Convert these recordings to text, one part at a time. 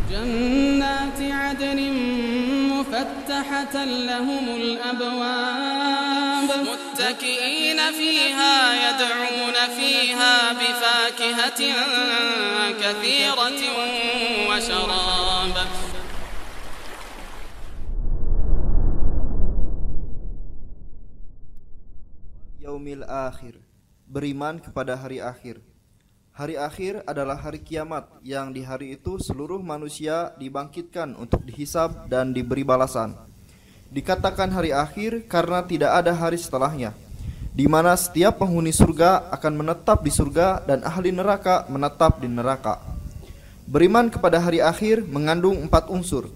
جنات عدن مفتحة لهم الأبواب متكئين فيها يدعون فيها بفاكهة كثيرة وشراب. Yaumil akhir, beriman kepada hari akhir. Hari akhir adalah hari kiamat, yang di hari itu seluruh manusia dibangkitkan untuk dihisab dan diberi balasan. Dikatakan hari akhir karena tidak ada hari setelahnya, di mana setiap penghuni surga akan menetap di surga dan ahli neraka menetap di neraka. Beriman kepada hari akhir mengandung 4 unsur.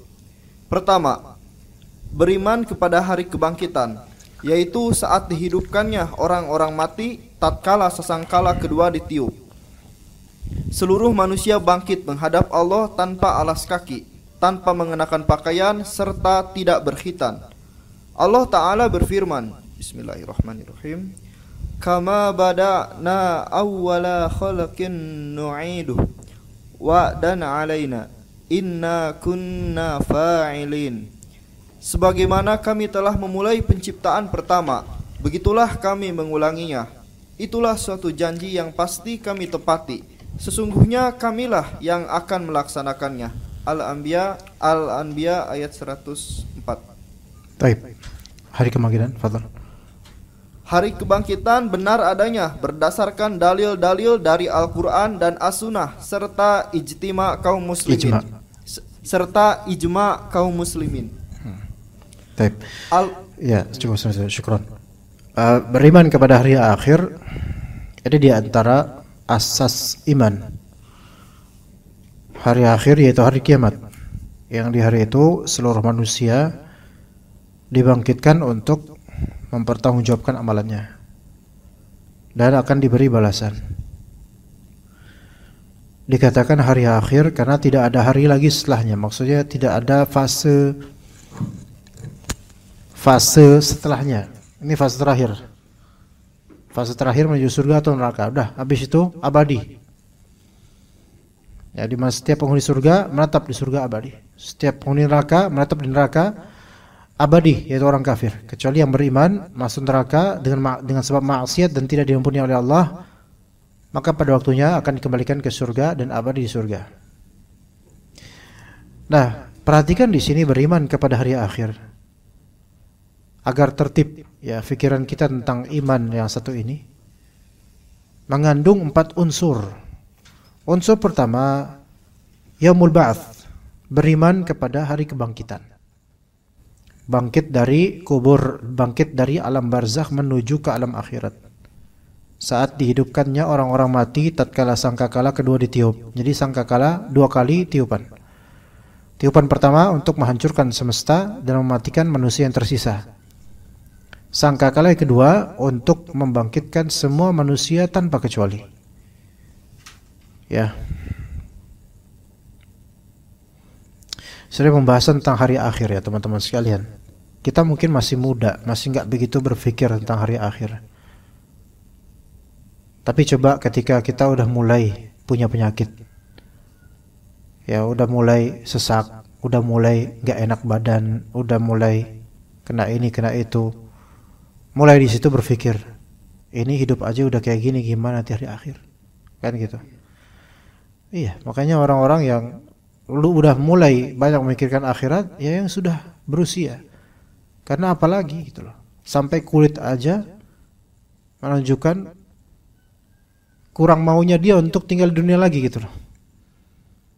Pertama, beriman kepada hari kebangkitan, yaitu saat dihidupkannya orang-orang mati tatkala sasangkala kedua ditiup. Seluruh manusia bangkit menghadap Allah tanpa alas kaki, tanpa mengenakan pakaian, serta tidak berkhitan. Allah Ta'ala berfirman, Bismillahirrahmanirrahim, Kama bada'na awwala khalaqin nu'iduh wa'dan alaina inna kunna fa'ilin. Sebagaimana kami telah memulai penciptaan pertama, begitulah kami mengulanginya. Itulah suatu janji yang pasti kami tepati. Sesungguhnya kamilah yang akan melaksanakannya. Al-Anbiya ayat 104. Baik. Hari kebangkitan, fadhal. Hari kebangkitan benar adanya berdasarkan dalil-dalil dari Al-Quran dan As-Sunnah serta ijtima kaum muslimin. Ijma kaum muslimin. Baik. Ya, cukup, syukran. Beriman kepada hari akhir ini di antara asas iman. Hari akhir yaitu hari kiamat, yang di hari itu seluruh manusia dibangkitkan untuk mempertanggungjawabkan amalannya dan akan diberi balasan. Dikatakan hari akhir karena tidak ada hari lagi setelahnya. Maksudnya tidak ada fase setelahnya. Ini fase terakhir. Fase terakhir menuju surga atau neraka. Udah, habis itu abadi. Jadi setiap penghuni surga menetap di surga abadi. Setiap penghuni neraka menetap di neraka abadi, yaitu orang kafir. Kecuali yang beriman masuk neraka dengan sebab maksiat dan tidak diampuni oleh Allah, maka pada waktunya akan dikembalikan ke surga dan abadi di surga. Nah, perhatikan di sini beriman kepada hari akhir, agar tertib ya pikiran kita tentang iman yang satu ini. Mengandung 4 unsur. Unsur pertama, Yaumul Ba'ats, beriman kepada hari kebangkitan. Bangkit dari kubur, bangkit dari alam barzakh menuju ke alam akhirat. Saat dihidupkannya orang-orang mati tatkala sangkakala kedua ditiup. Jadi sangkakala 2 kali tiupan. Tiupan pertama untuk menghancurkan semesta dan mematikan manusia yang tersisa. Sangkakala yang kedua untuk membangkitkan semua manusia tanpa kecuali. Ya. Saya pembahasan tentang hari akhir ya teman-teman sekalian. Kita mungkin masih muda, masih nggak begitu berpikir tentang hari akhir. Tapi coba ketika kita udah mulai punya penyakit, ya udah mulai sesak, udah mulai nggak enak badan, udah mulai kena ini kena itu. Mulai di situ berpikir, ini hidup aja udah kayak gini, gimana nanti hari akhir? Kan gitu. Iya, makanya orang-orang yang udah mulai banyak memikirkan akhirat, ya yang sudah berusia. Karena apalagi gitu loh. Sampai kulit aja menunjukkan kurang maunya dia untuk tinggal di dunia lagi gitu loh.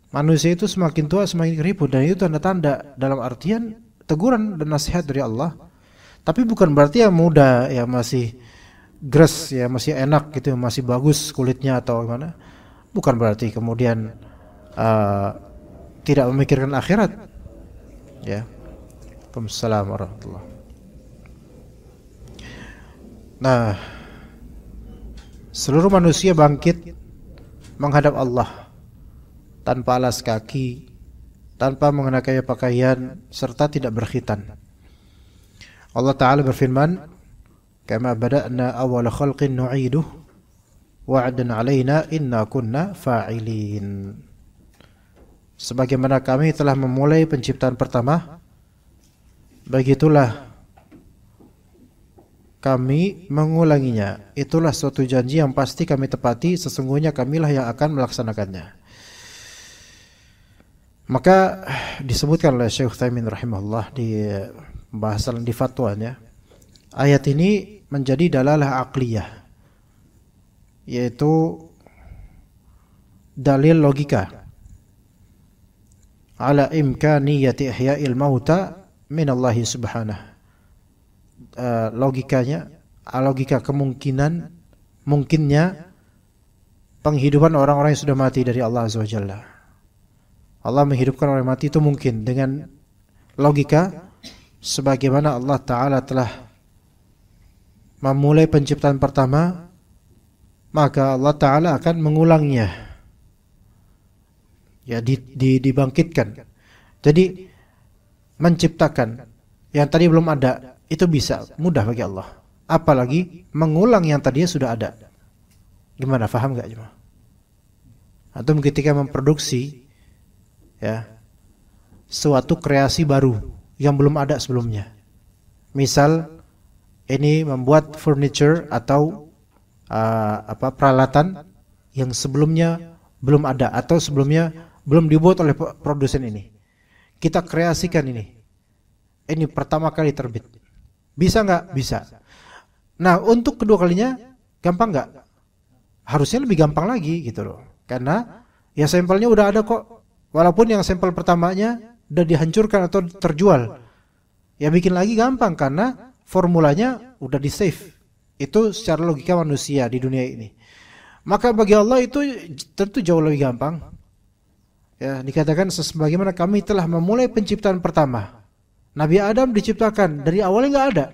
Manusia itu semakin tua semakin keriput, dan itu tanda-tanda dalam artian teguran dan nasihat dari Allah. Tapi bukan berarti yang muda ya masih gres ya masih enak gitu, masih bagus kulitnya atau gimana. Bukan berarti kemudian tidak memikirkan akhirat. Ya. Waalaikumsalam warahmatullahi. Nah, seluruh manusia bangkit menghadap Allah tanpa alas kaki, tanpa mengenakan pakaian serta tidak berkhitan. Allah Ta'ala berfirman, Kama bada'na awal khalqin nu'iduh wa'adan alaina inna kunna fa'ilin. sebagaimana kami telah memulai penciptaan pertama, begitulah kami mengulanginya. Itulah suatu janji yang pasti kami tepati, sesungguhnya kamilah yang akan melaksanakannya. Maka disebutkan oleh Syekh Utsaimin rahimahullah di bahasan di fatwanya, ayat ini menjadi dalalah aqliyah, yaitu dalil logika ala imkaniyati ihya'il mauta min Allah subhanahu. Logika kemungkinan mungkinnya penghidupan orang-orang yang sudah mati dari Allah Azza wa Jalla. Allah menghidupkan orang mati itu mungkin dengan logika sebagaimana Allah Ta'ala telah memulai penciptaan pertama, maka Allah Ta'ala akan mengulangnya, ya, dibangkitkan. Jadi menciptakan yang tadi belum ada itu bisa mudah bagi Allah, apalagi mengulang yang tadinya sudah ada. Gimana, paham gak cuma? Atau ketika memproduksi, ya, suatu kreasi baru yang belum ada sebelumnya. Misal ini membuat furniture atau peralatan yang sebelumnya belum ada atau sebelumnya belum dibuat oleh produsen ini. Kita kreasikan ini. Ini pertama kali terbit. Bisa nggak? Bisa. Nah, untuk kedua kalinya gampang nggak? Harusnya lebih gampang lagi gitu loh. Karena ya sampelnya udah ada kok. Walaupun yang sampel pertamanya udah dihancurkan atau terjual, ya bikin lagi gampang karena formulanya udah di save. Itu secara logika manusia di dunia ini. Maka bagi Allah itu tentu jauh lebih gampang. Ya, dikatakan sebagaimana kami telah memulai penciptaan pertama. Nabi Adam diciptakan dari awalnya nggak ada.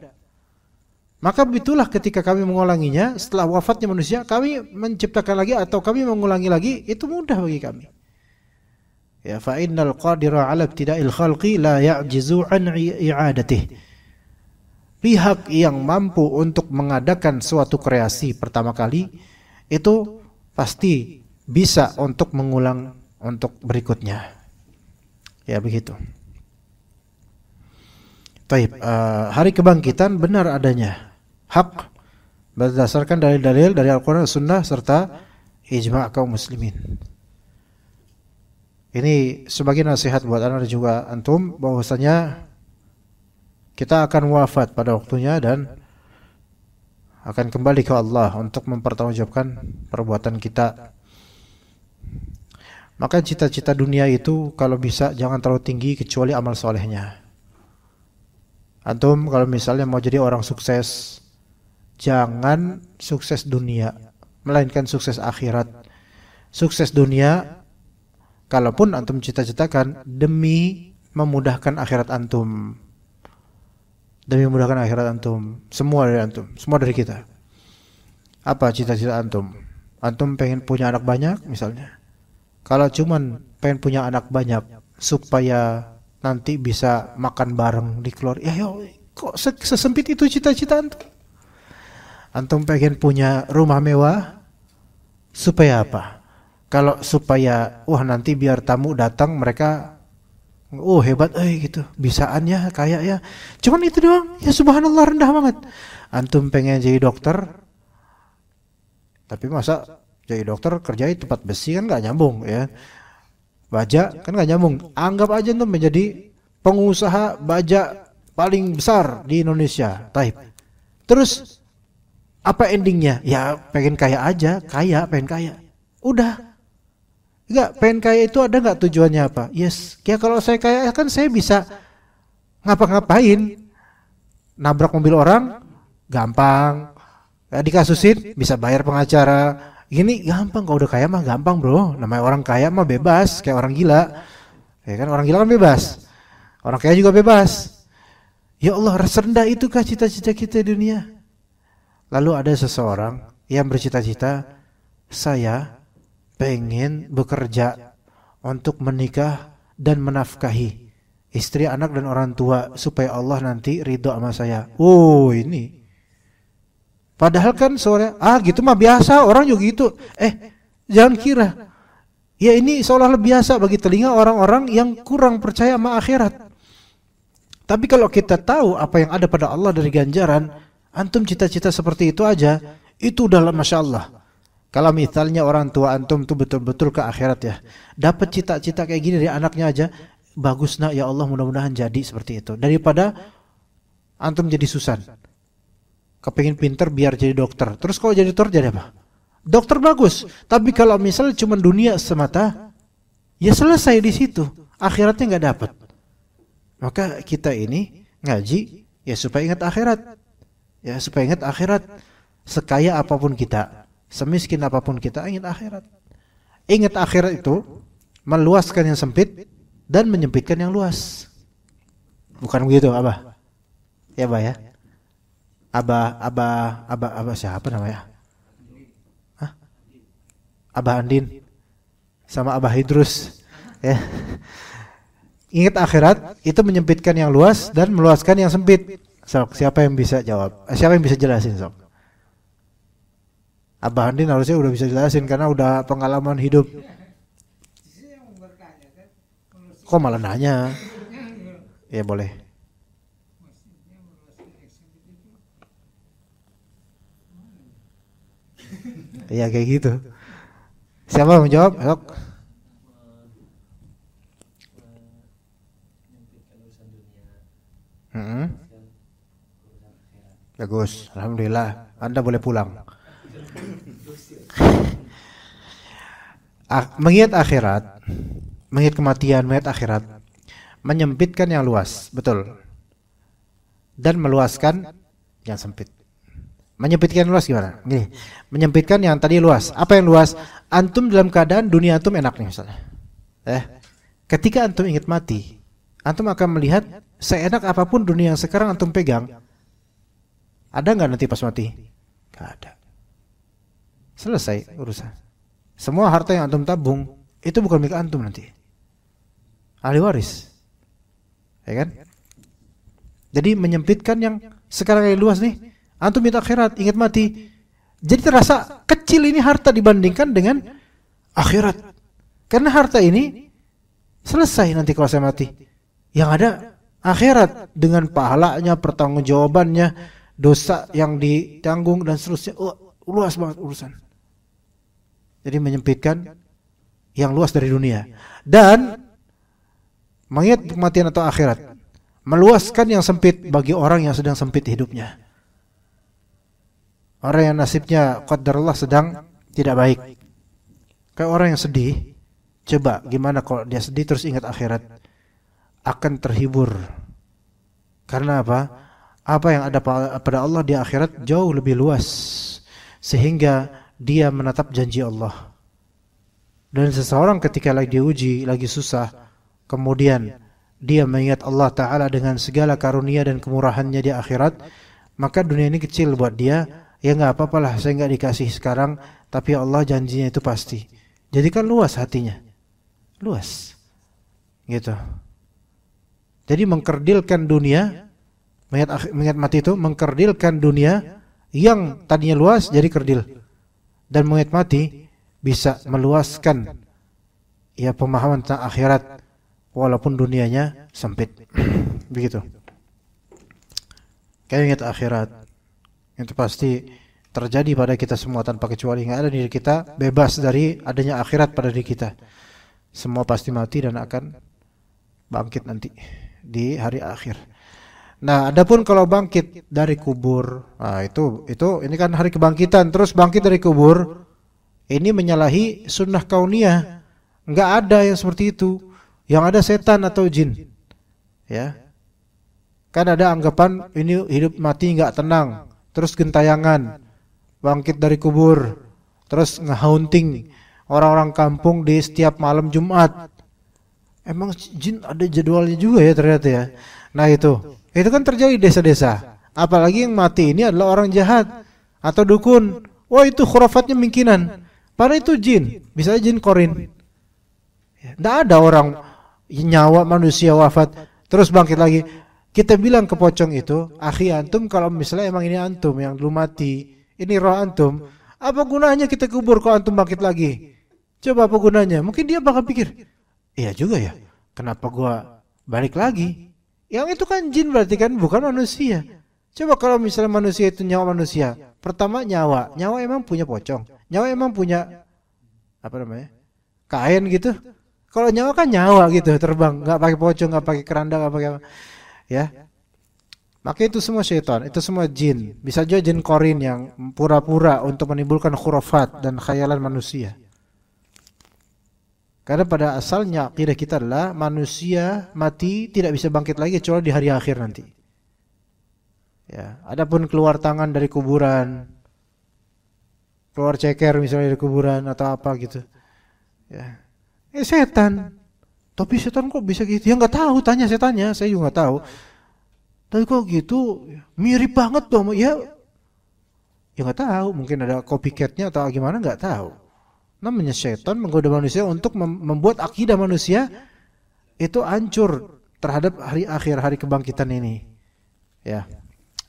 Maka begitulah ketika kami mengulanginya setelah wafatnya manusia, kami menciptakan lagi atau kami mengulangi lagi, itu mudah bagi kami. Ya, fa innal qadira 'ala ibtida'il khalqi la ya'jizu 'an i'adatih. Pihak yang mampu untuk mengadakan suatu kreasi pertama kali itu pasti bisa untuk mengulang untuk berikutnya. Ya begitu. Taib, hari kebangkitan benar adanya, hak, berdasarkan dalil-dalil dari Al-Quran, Sunnah serta ijma' kaum muslimin. Ini sebagai nasihat buat anak dan juga antum, bahwasanya kita akan wafat pada waktunya dan akan kembali ke Allah untuk mempertanggungjawabkan perbuatan kita. Maka cita-cita dunia itu kalau bisa jangan terlalu tinggi kecuali amal solehnya. Antum kalau misalnya mau jadi orang sukses, jangan sukses dunia, melainkan sukses akhirat. Sukses dunia, kalaupun antum cita-citakan demi memudahkan akhirat antum. Demi memudahkan akhirat antum, semua dari antum, semua dari kita. Apa cita-cita antum? Antum pengen punya anak banyak misalnya. Kalau cuman pengen punya anak banyak supaya nanti bisa makan bareng di keluarga, ya kok sesempit itu cita-cita antum? Antum pengen punya rumah mewah supaya apa? Kalau supaya nanti biar tamu datang mereka hebat gitu, bisaannya kaya ya. Cuman itu doang, ya subhanallah rendah banget. Antum pengen jadi dokter, tapi masa jadi dokter kerja di tempat besi kan nggak nyambung ya. Baja kan nggak nyambung. Anggap aja antum menjadi pengusaha baja paling besar di Indonesia. Taib. Terus apa endingnya? Ya pengen kaya aja, pengen kaya. Udah. Enggak, pengen kaya itu ada nggak tujuannya apa? Yes, ya kalau saya kaya kan saya bisa ngapa-ngapain. Nabrak mobil orang gampang. Ya, dikasusin bisa bayar pengacara. Gini gampang, kalau udah kaya mah gampang bro. Namanya orang kaya mah bebas, kayak orang gila. Ya kan, orang gila kan bebas. Orang kaya juga bebas. Ya Allah, serendah itukah cita-cita kita di dunia? Lalu ada seseorang yang bercita-cita, saya pengen bekerja untuk menikah dan menafkahi istri, anak dan orang tua supaya Allah nanti ridho sama saya. Ini. Padahal kan sore, gitu mah biasa, orang juga gitu. Jangan kira Ya ini seolah-olah biasa bagi telinga orang-orang yang kurang percaya sama akhirat. Tapi kalau kita tahu apa yang ada pada Allah dari ganjaran, antum cita-cita seperti itu aja, itu udah Masya Allah. Kalau misalnya orang tua antum tuh betul-betul ke akhirat ya, dapat cita-cita kayak gini dari anaknya aja, bagus nak, ya Allah mudah-mudahan jadi seperti itu. Daripada antum jadi Susan, kepingin pinter biar jadi dokter, terus kalau jadi dokter jadi apa? Dokter bagus, tapi kalau misalnya cuma dunia semata, ya selesai di situ, akhiratnya nggak dapat. Maka kita ini ngaji ya supaya ingat akhirat, ya supaya ingat akhirat. Sekaya apapun kita, semiskin apapun kita, ingat akhirat. Ingat akhirat itu meluaskan yang sempit dan menyempitkan yang luas. Bukan begitu, Abah? Ya, Abah ya. Abah siapa namanya? Abah Andin sama Abah Idrus ya. Ingat akhirat itu menyempitkan yang luas dan meluaskan yang sempit. Sok, siapa yang bisa jawab? Siapa yang bisa jelasin, sok? Abah Andin harusnya udah bisa jelasin karena udah pengalaman hidup. Kok malah nanya? Ya boleh. Iya kayak gitu. Siapa yang menjawab? Sok. Bagus, alhamdulillah. Anda boleh pulang. Mengingat akhirat, mengingat kematian, mengingat akhirat, menyempitkan yang luas, betul. Dan meluaskan yang sempit. Menyempitkan luas gimana? Nih, menyempitkan yang tadi luas. Apa yang luas? Antum dalam keadaan dunia antum enak nih misalnya. Ketika antum ingat mati, antum akan melihat seenak apapun dunia yang sekarang antum pegang, ada nggak nanti pas mati? Gak ada. Selesai urusan. Semua harta yang antum tabung itu bukan milik antum nanti. Ahli waris. Ya kan? Jadi menyempitkan yang sekarang yang luas nih. Antum minta akhirat, ingat mati. Jadi terasa kecil ini harta dibandingkan dengan akhirat. Karena harta ini selesai nanti kalau saya mati. Yang ada akhirat dengan pahalanya, pertanggungjawabannya, dosa yang ditanggung dan seterusnya. Oh, luas banget urusan. Jadi menyempitkan yang luas dari dunia. Dan mengingat kematian atau akhirat, meluaskan yang sempit bagi orang yang sedang sempit hidupnya. Orang yang nasibnya qadarullah sedang tidak baik. Kayak orang yang sedih, coba gimana kalau dia sedih terus ingat akhirat, akan terhibur. Karena apa? Apa yang ada pada Allah di akhirat jauh lebih luas, sehingga dia menatap janji Allah. Dan seseorang ketika lagi diuji, lagi susah, kemudian dia mengingat Allah Ta'ala dengan segala karunia dan kemurahannya di akhirat, maka dunia ini kecil buat dia. Ya nggak apa-apa lah, saya nggak dikasih sekarang, tapi Allah janjinya itu pasti. Jadi kan luas hatinya, luas, gitu. Jadi mengkerdilkan dunia, mengingat mati itu mengkerdilkan dunia yang tadinya luas jadi kerdil, dan mengingat mati bisa meluaskan ya pemahaman tentang akhirat walaupun dunianya sempit, begitu. Kayak ingat akhirat. Itu pasti terjadi pada kita semua tanpa kecuali. Nggak ada diri kita bebas dari adanya akhirat pada diri kita. Semua pasti mati dan akan bangkit nanti di hari akhir. Nah, adapun kalau bangkit dari kubur, nah itu ini kan hari kebangkitan. Terus bangkit dari kubur, ini menyalahi sunnah kauniyah. Nggak ada yang seperti itu. Yang ada setan atau jin. Ya, kan ada anggapan ini hidup mati nggak tenang. Terus gentayangan, bangkit dari kubur, terus nge-haunting orang-orang kampung di setiap malam Jumat. Emang jin ada jadwalnya juga ya ternyata ya. Nah itu kan terjadi di desa-desa. Apalagi yang mati ini adalah orang jahat atau dukun. Wah itu khurafatnya mungkinan. Padahal itu jin, bisa jin korin. Nggak ada orang nyawa manusia wafat terus bangkit lagi. Kita bilang ke pocong itu, akhi antum kalau misalnya emang ini antum yang dulu mati, ini roh antum, apa gunanya kita kubur kalau antum bangkit lagi? Coba apa gunanya? Mungkin dia bakal pikir, iya juga ya, kenapa gua balik lagi? Yang itu kan jin berarti kan, bukan manusia. Coba kalau misalnya manusia itu nyawa manusia, pertama nyawa emang punya pocong, nyawa emang punya apa namanya, kain gitu. Kalau nyawa kan nyawa gitu, terbang, nggak pakai pocong, nggak pakai keranda, nggak pakai apa, ya. Maka itu semua syaitan, itu semua jin. Bisa juga jin korin yang pura-pura untuk menimbulkan khurafat dan khayalan manusia. Karena pada asalnya akidah kita adalah manusia mati tidak bisa bangkit lagi kecuali di hari akhir nanti. Ya, adapun keluar tangan dari kuburan, keluar ceker misalnya dari kuburan atau apa gitu, ya, setan. Tapi setan kok bisa gitu? Ya nggak tahu, tanya setannya, saya juga nggak tahu. Tapi kok gitu, mirip banget dong, ya nggak tahu. Mungkin ada copycatnya atau gimana, nggak tahu. Namanya setan menggoda manusia untuk membuat akidah manusia itu hancur terhadap hari akhir, hari kebangkitan ini. Ya.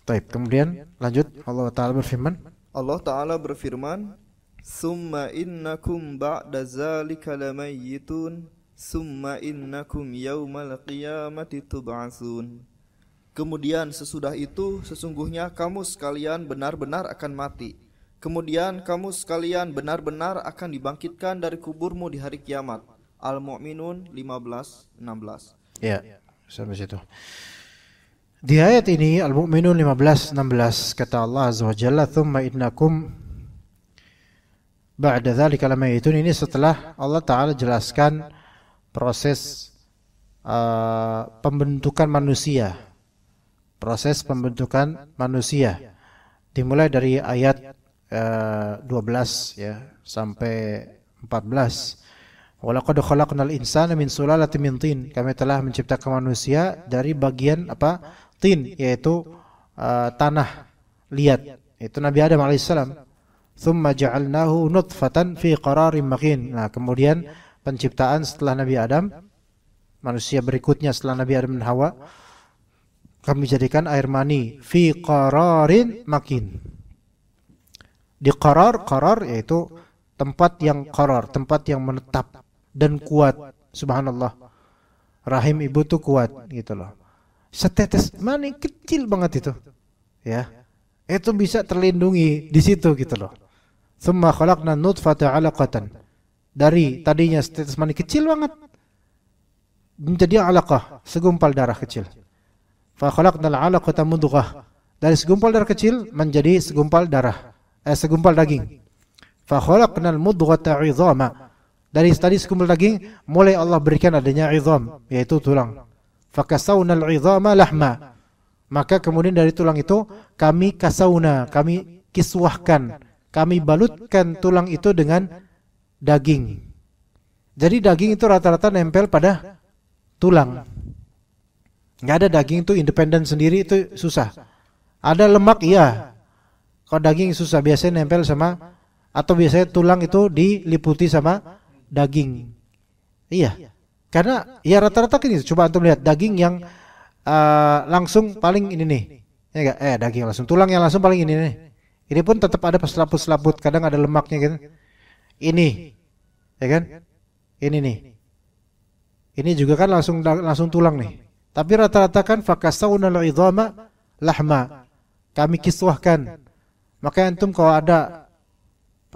Baik, kemudian lanjut Allah Ta'ala berfirman. Allah Ta'ala berfirman, "Summa innakum ba'da zalika lamayyitun, summa innakum yaumal qiyamati tub'atsun." Kemudian sesudah itu sesungguhnya kamu sekalian benar-benar akan mati. Kemudian kamu sekalian benar-benar akan dibangkitkan dari kuburmu di hari kiamat. Al-Mu'minun 15:16. Ya, sampai situ. Di ayat ini Al-Mu'minun 15:16 kata Allah Azza wa Jalla, "Tsumma innakum ba'da dzalika lamayitun." Ini setelah Allah Ta'ala jelaskan proses pembentukan manusia. Proses pembentukan manusia dimulai dari ayat 12 ya sampai 14. Walaqad khalaqnal insana min sulalatin min tin. Kami telah menciptakan manusia dari bagian apa? Tin, yaitu tanah liat. Itu Nabi Adam alaihissalam. Tsumma ja'alnahu nutfatan fi qararin makin. Nah, kemudian penciptaan setelah Nabi Adam, manusia berikutnya setelah Nabi Adam dan Hawa, kami jadikan air mani fi qararin makin. Di qarar yaitu tempat yang qarar, tempat yang menetap dan kuat. Subhanallah. Rahim ibu tuh kuat gitu loh. Setetes mani kecil banget itu. Ya. Itu bisa terlindungi di situ gitu loh. Tsumma khalaqna nutfata 'alaqatan. Dari tadinya setetes mani kecil banget menjadi 'alaqah, segumpal darah kecil. Fa khalaqnal 'alaqata mudghah. Dari segumpal darah kecil menjadi segumpal darah, segumpal daging. Fa khalaqnal mudghata 'idhama. Dari tadi segumpal daging mulai Allah berikan adanya 'idham, yaitu tulang. Fa kasawnal 'idhama lahma. Maka kemudian dari tulang itu kami kasauna, kami kiswahkan, kami balutkan tulang itu dengan daging. Jadi daging itu rata-rata nempel pada tulang. Nggak ada daging itu independen sendiri, itu susah. Ada lemak iya. Kalau daging susah, biasanya nempel sama, atau biasanya tulang itu diliputi sama daging. Iya. Karena ya rata-rata kan itu. Coba antum lihat daging yang langsung paling ini nih. Ya enggak? Daging langsung, tulang yang langsung paling ini nih. Ini pun tetap ada selaput-selaput, kadang ada lemaknya gitu. Ini. Ya kan? Ini nih. Ini juga kan langsung tulang nih. Tapi rata-rata kan fakasawnal 'idhama lahma. Kami kiswahkan. Maka antum kalau ada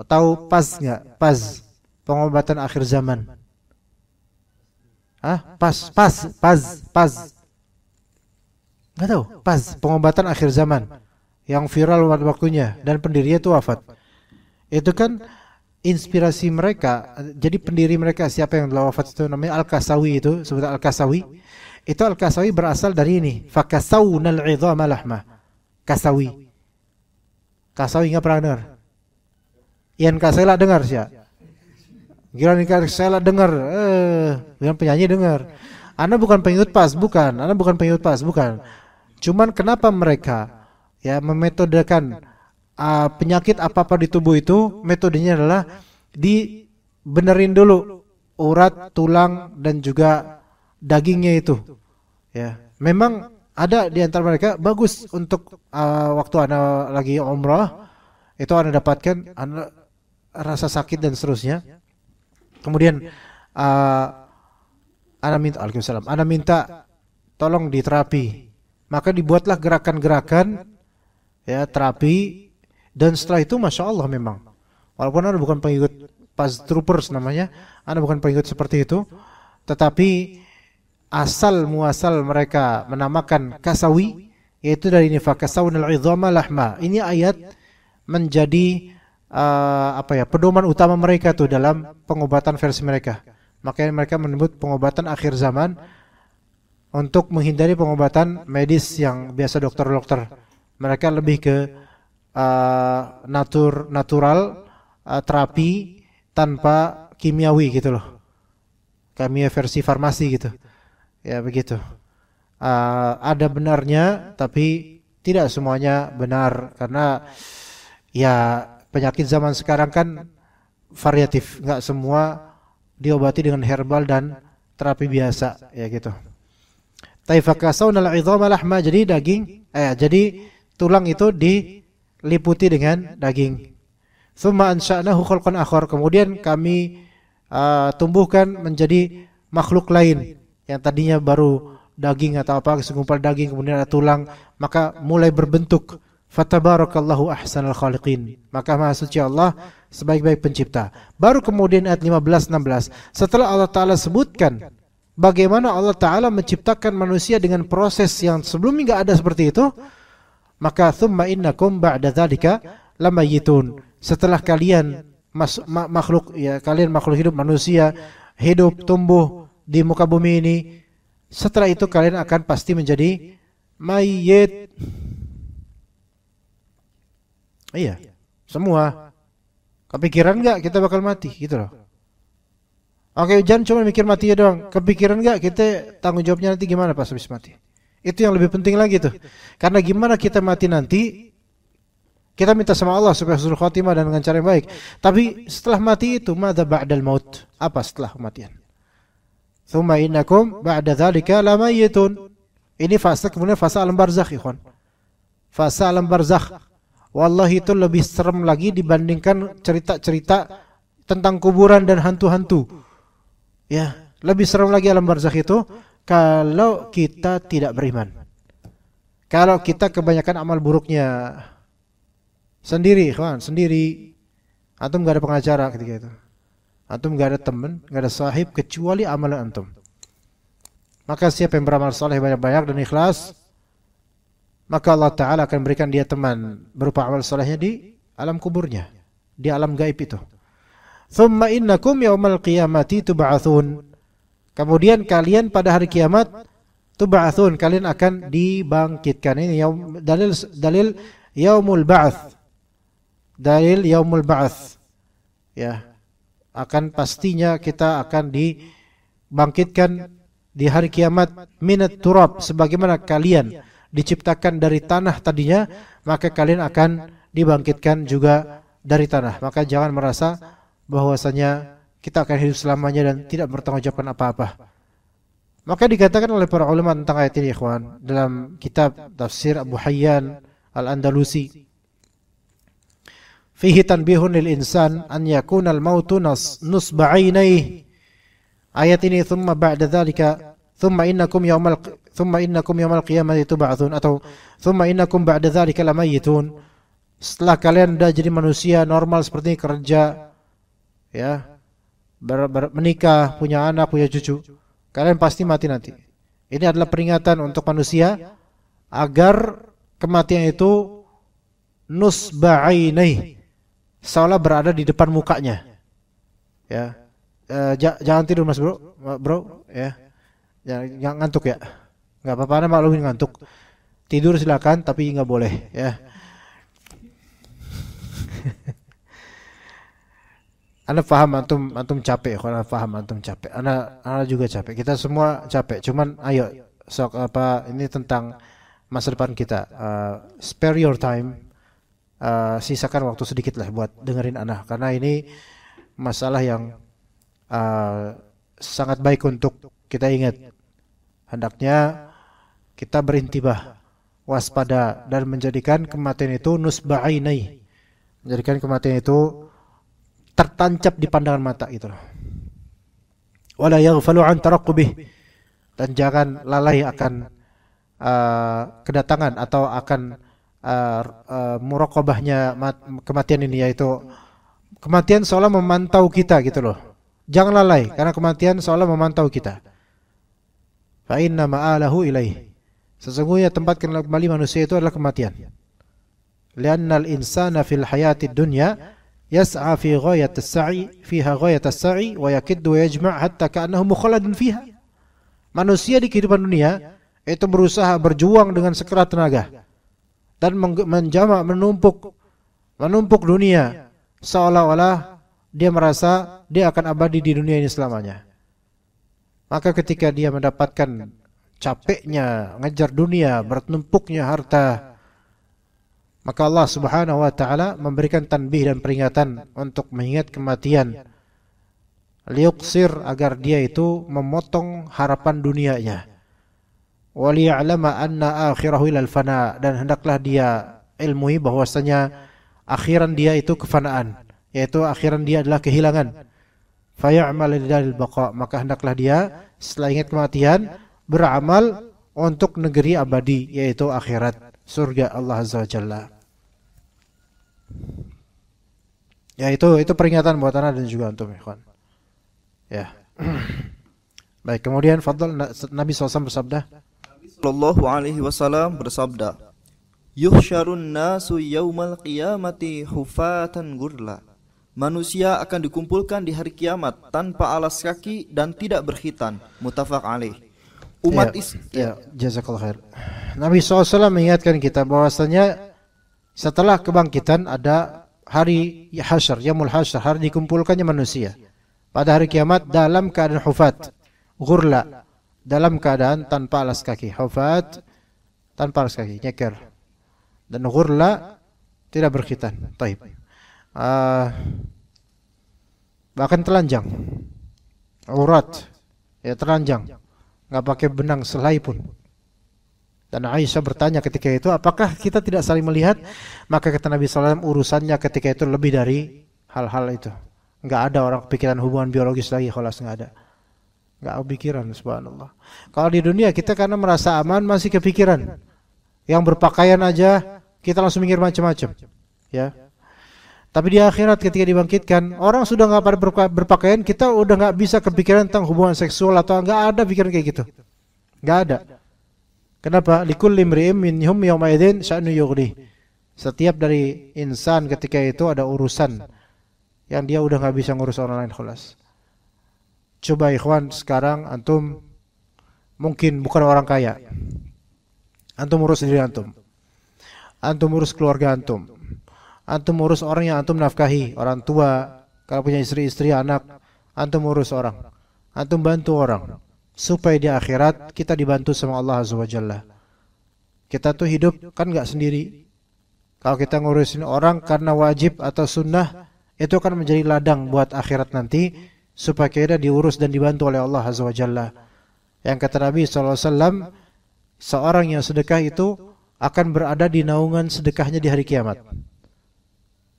tahu PAS enggak? PAS, pengobatan akhir zaman. PAS. Enggak tahu? PAS, pengobatan akhir zaman yang viral waktunya dan pendirinya itu wafat. Itu kan inspirasi mereka. Jadi pendiri mereka siapa yang telah wafat itu namanya Al-Kasawi, itu sebutan Al-Kasawi. Itu Al-Kasawi berasal dari ini, fakasawnal 'idhama lahma. Kasawi enggak pernah dengar? Ian Kasela dengar sih ya? Gila nih Kasela dengar, yang penyanyi dengar. Anda bukan pengikut PAS, bukan. Anda bukan pengikut PAS, bukan. Cuman kenapa mereka ya memetodekan penyakit apa-apa di tubuh itu, metodenya adalah dibenerin dulu urat, tulang dan juga dagingnya itu. Ya, memang ada di antara mereka bagus untuk waktu Anda lagi umrah, itu Anda dapatkan Anda rasa sakit dan seterusnya. Kemudian ana minta tolong diterapi. Maka dibuatlah gerakan-gerakan ya terapi, dan setelah itu masya Allah memang, walaupun ana bukan pengikut Paz Troopers namanya, ana bukan pengikut seperti itu, tetapi asal muasal mereka menamakan kasawi, yaitu dari nifak kasawunal idhama lahma. Ini ayat menjadi pedoman utama mereka tuh dalam pengobatan versi mereka. Makanya mereka menyebut pengobatan akhir zaman untuk menghindari pengobatan medis yang biasa dokter-dokter. Mereka lebih ke natural terapi tanpa kimiawi gitu loh. Kimia versi farmasi gitu. Ya begitu. Ada benarnya tapi tidak semuanya benar, karena ya penyakit zaman sekarang kan variatif, enggak semua diobati dengan herbal dan terapi biasa ya gitu. Taifakasawnal 'idhama lahma, jadi daging jadi tulang itu diliputi dengan daging. Tsumma ansha'nahu khalqan akhar, kemudian kami tumbuhkan menjadi makhluk lain yang tadinya baru daging atau apa, segumpal daging kemudian ada tulang, maka mulai berbentuk. Fatabarakallahu ahsanal khaliqin, maka Maha Suci Allah sebaik-baik pencipta. Baru kemudian ayat 15-16 setelah Allah Ta'ala sebutkan bagaimana Allah Ta'ala menciptakan manusia dengan proses yang sebelumnya enggak ada seperti itu, maka thumma innakum ba'da dzalika lamayitun, setelah kalian makhluk hidup, manusia hidup tumbuh di muka bumi ini, setelah itu kalian akan pasti menjadi mayit. Iya, semua. Kepikiran enggak kita bakal mati gitu loh. Oke, jangan cuma mikir matinya doang. Kepikiran enggak kita tanggung jawabnya nanti gimana pas habis mati. Itu yang lebih penting lagi tuh. Karena gimana kita mati nanti, kita minta sama Allah supaya husnul khotimah dan dengan cara yang baik. Tapi setelah mati itu, madza ba'dal maut? Apa setelah kematian? Tsumma innakum ba'da dzalika lamayitun. Ini fase, kemudian fase alam barzakh, ikhwan. Fase alam barzakh. Wallahi itu lebih serem lagi dibandingkan cerita-cerita tentang kuburan dan hantu-hantu. Ya, lebih serem lagi alam barzakh itu kalau kita tidak beriman. Kalau kita kebanyakan amal buruknya sendiri, kawan, sendiri. Antum enggak ada pengacara ketika itu. Antum enggak ada teman, enggak ada sahib kecuali amalan antum. Maka siapa yang beramal saleh banyak-banyak dan ikhlas, maka Allah Ta'ala akan berikan dia teman berupa amal salehnya di alam kuburnya, di alam gaib itu. Thumma innakum yaumal qiyamati tub'atsun. Kemudian kalian pada hari kiamat tub'atsun, kalian akan dibangkitkan. Ini dalil yaumul ba'ats. Dalil yaumul ba'ats. Ya. Akan pastinya kita akan dibangkitkan di hari kiamat minat turab, sebagaimana kalian diciptakan dari tanah tadinya, maka kalian akan dibangkitkan juga dari tanah. Maka jangan merasa bahwasanya kita akan hidup selamanya dan tidak bertanggungjawabkan apa-apa. Maka dikatakan oleh para ulama tentang ayat ini, ikhwan, dalam kitab tafsir Abu Hayyan Al-Andalusi, fihi tanbihun lil insan an yakuna al-mautu nusba 'ainayhi. Ayat ini thumma ba'da dzalika thumma innakum yaumal qiyamati tub'atsun, atau thumma innakum ba'da dzalika lamayitun. Setelah kalian sudah jadi manusia normal seperti ini, kerja ya, menikah, punya anak, punya cucu, kalian pasti mati nanti. Ini adalah peringatan untuk manusia agar kematian itu nusba'ainai, seolah berada di depan mukanya. Ya. Jangan tidur Mas bro, ya. Jangan ngantuk ya. Enggak apa-apa, Anda maklumin ngantuk. Tidur silakan tapi enggak boleh, ya. Anda paham antum capek, kalau paham antum capek. Anda juga capek. Kita semua capek. Cuman ayo ini tentang masa depan kita. Spare your time. Sisakan waktu sedikit lah buat dengerin Anda, karena ini masalah yang sangat baik untuk kita ingat. Hendaknya kita berintibah, waspada, dan menjadikan kematian itu nusba'ainai, menjadikan kematian itu tertancap di pandangan mata gitu loh. Wala yaghfalu an taraqqubih, dan jangan lalai akan kedatangan atau akan muraqabahnya kematian ini, yaitu kematian seolah memantau kita gitu loh. Jangan lalai karena kematian seolah memantau kita. Fa inna ma'alahu ilaih, sesungguhnya tempat kembali manusia itu adalah kematian. Li'anna al-insana fil hayati dunya yas'a fi ghayat as-sa'i fiha ghayat as-sa'i wa yakiddu wa yajma' hatta ka'annahu mukhalladun fiha. Manusia di kehidupan dunia itu berusaha berjuang dengan sekerat tenaga dan menjamak menumpuk dunia seolah-olah dia merasa dia akan abadi di dunia ini selamanya. Maka ketika dia mendapatkan capeknya ngejar dunia, bertumpuknya harta, maka Allah Subhanahu wa taala memberikan tanbih dan peringatan untuk mengingat kematian. Liuqsir, agar dia itu memotong harapan dunianya. Waliya'lama anna akhirahu ilal fana, dan hendaklah dia ilmui bahwasanya akhiran dia itu kefanaan, yaitu akhiran dia adalah kehilangan. Faya'mal lidalil baqa, maka hendaklah dia setelah ingat kematian beramal untuk negeri abadi, yaitu akhirat, surga Allah Azza wa Jalla. Ya, itu peringatan buat ana dan juga antum, ikhwan. Ya. Baik, kemudian fadhal Nabi SAW bersabda. Nabi sallallahu alaihi wasallam bersabda, "Yuhsyarun nasu yaumal qiyamati hufatan gurla." Manusia akan dikumpulkan di hari kiamat tanpa alas kaki dan tidak berkhitan. Muttafaq alaih. Jazakallah khair. Nabi SAW mengingatkan kita bahwasanya setelah kebangkitan ada hari hasyar, yaumul hasyar, hari dikumpulkannya manusia pada hari kiamat dalam keadaan hufat, ghurla, dalam keadaan tanpa alas kaki. Hufat, tanpa alas kaki, nyeker. Dan ghurla, tidak berkhitan. Taib. Bahkan telanjang, aurat, ya telanjang, nggak pakai benang selai pun. Dan Aisyah bertanya ketika itu, apakah kita tidak saling melihat? Maka kata Nabi SAW, urusannya ketika itu lebih dari hal-hal itu. Nggak ada orang kepikiran hubungan biologis lagi, kholas nggak ada. Nggak kepikiran, subhanallah. Kalau di dunia kita karena merasa aman masih kepikiran. Yang berpakaian aja kita langsung mikir macam-macam, ya. Tapi di akhirat ketika dibangkitkan, orang sudah nggak pada berpakaian, kita udah nggak bisa kepikiran tentang hubungan seksual atau nggak ada pikiran kayak gitu, nggak ada. Kenapa? Likulli imri'in minhum yawma idzin sya'nu yughni. Setiap dari insan ketika itu ada urusan yang dia udah nggak bisa ngurus orang lain, khalas. Coba ikhwan, sekarang antum mungkin bukan orang kaya, antum urus diri antum urus keluarga antum urus orang yang antum nafkahi, orang tua, kalau punya istri, anak, antum urus orang, antum bantu orang, supaya di akhirat kita dibantu sama Allah Azza wa Jalla. Kita tuh hidup kan nggak sendiri. Kalau kita ngurusin orang karena wajib atau sunnah, itu akan menjadi ladang buat akhirat nanti, supaya kita diurus dan dibantu oleh Allah Azza wa Jalla. Yang kata Nabi SAW, seorang yang sedekah itu akan berada di naungan sedekahnya di hari kiamat.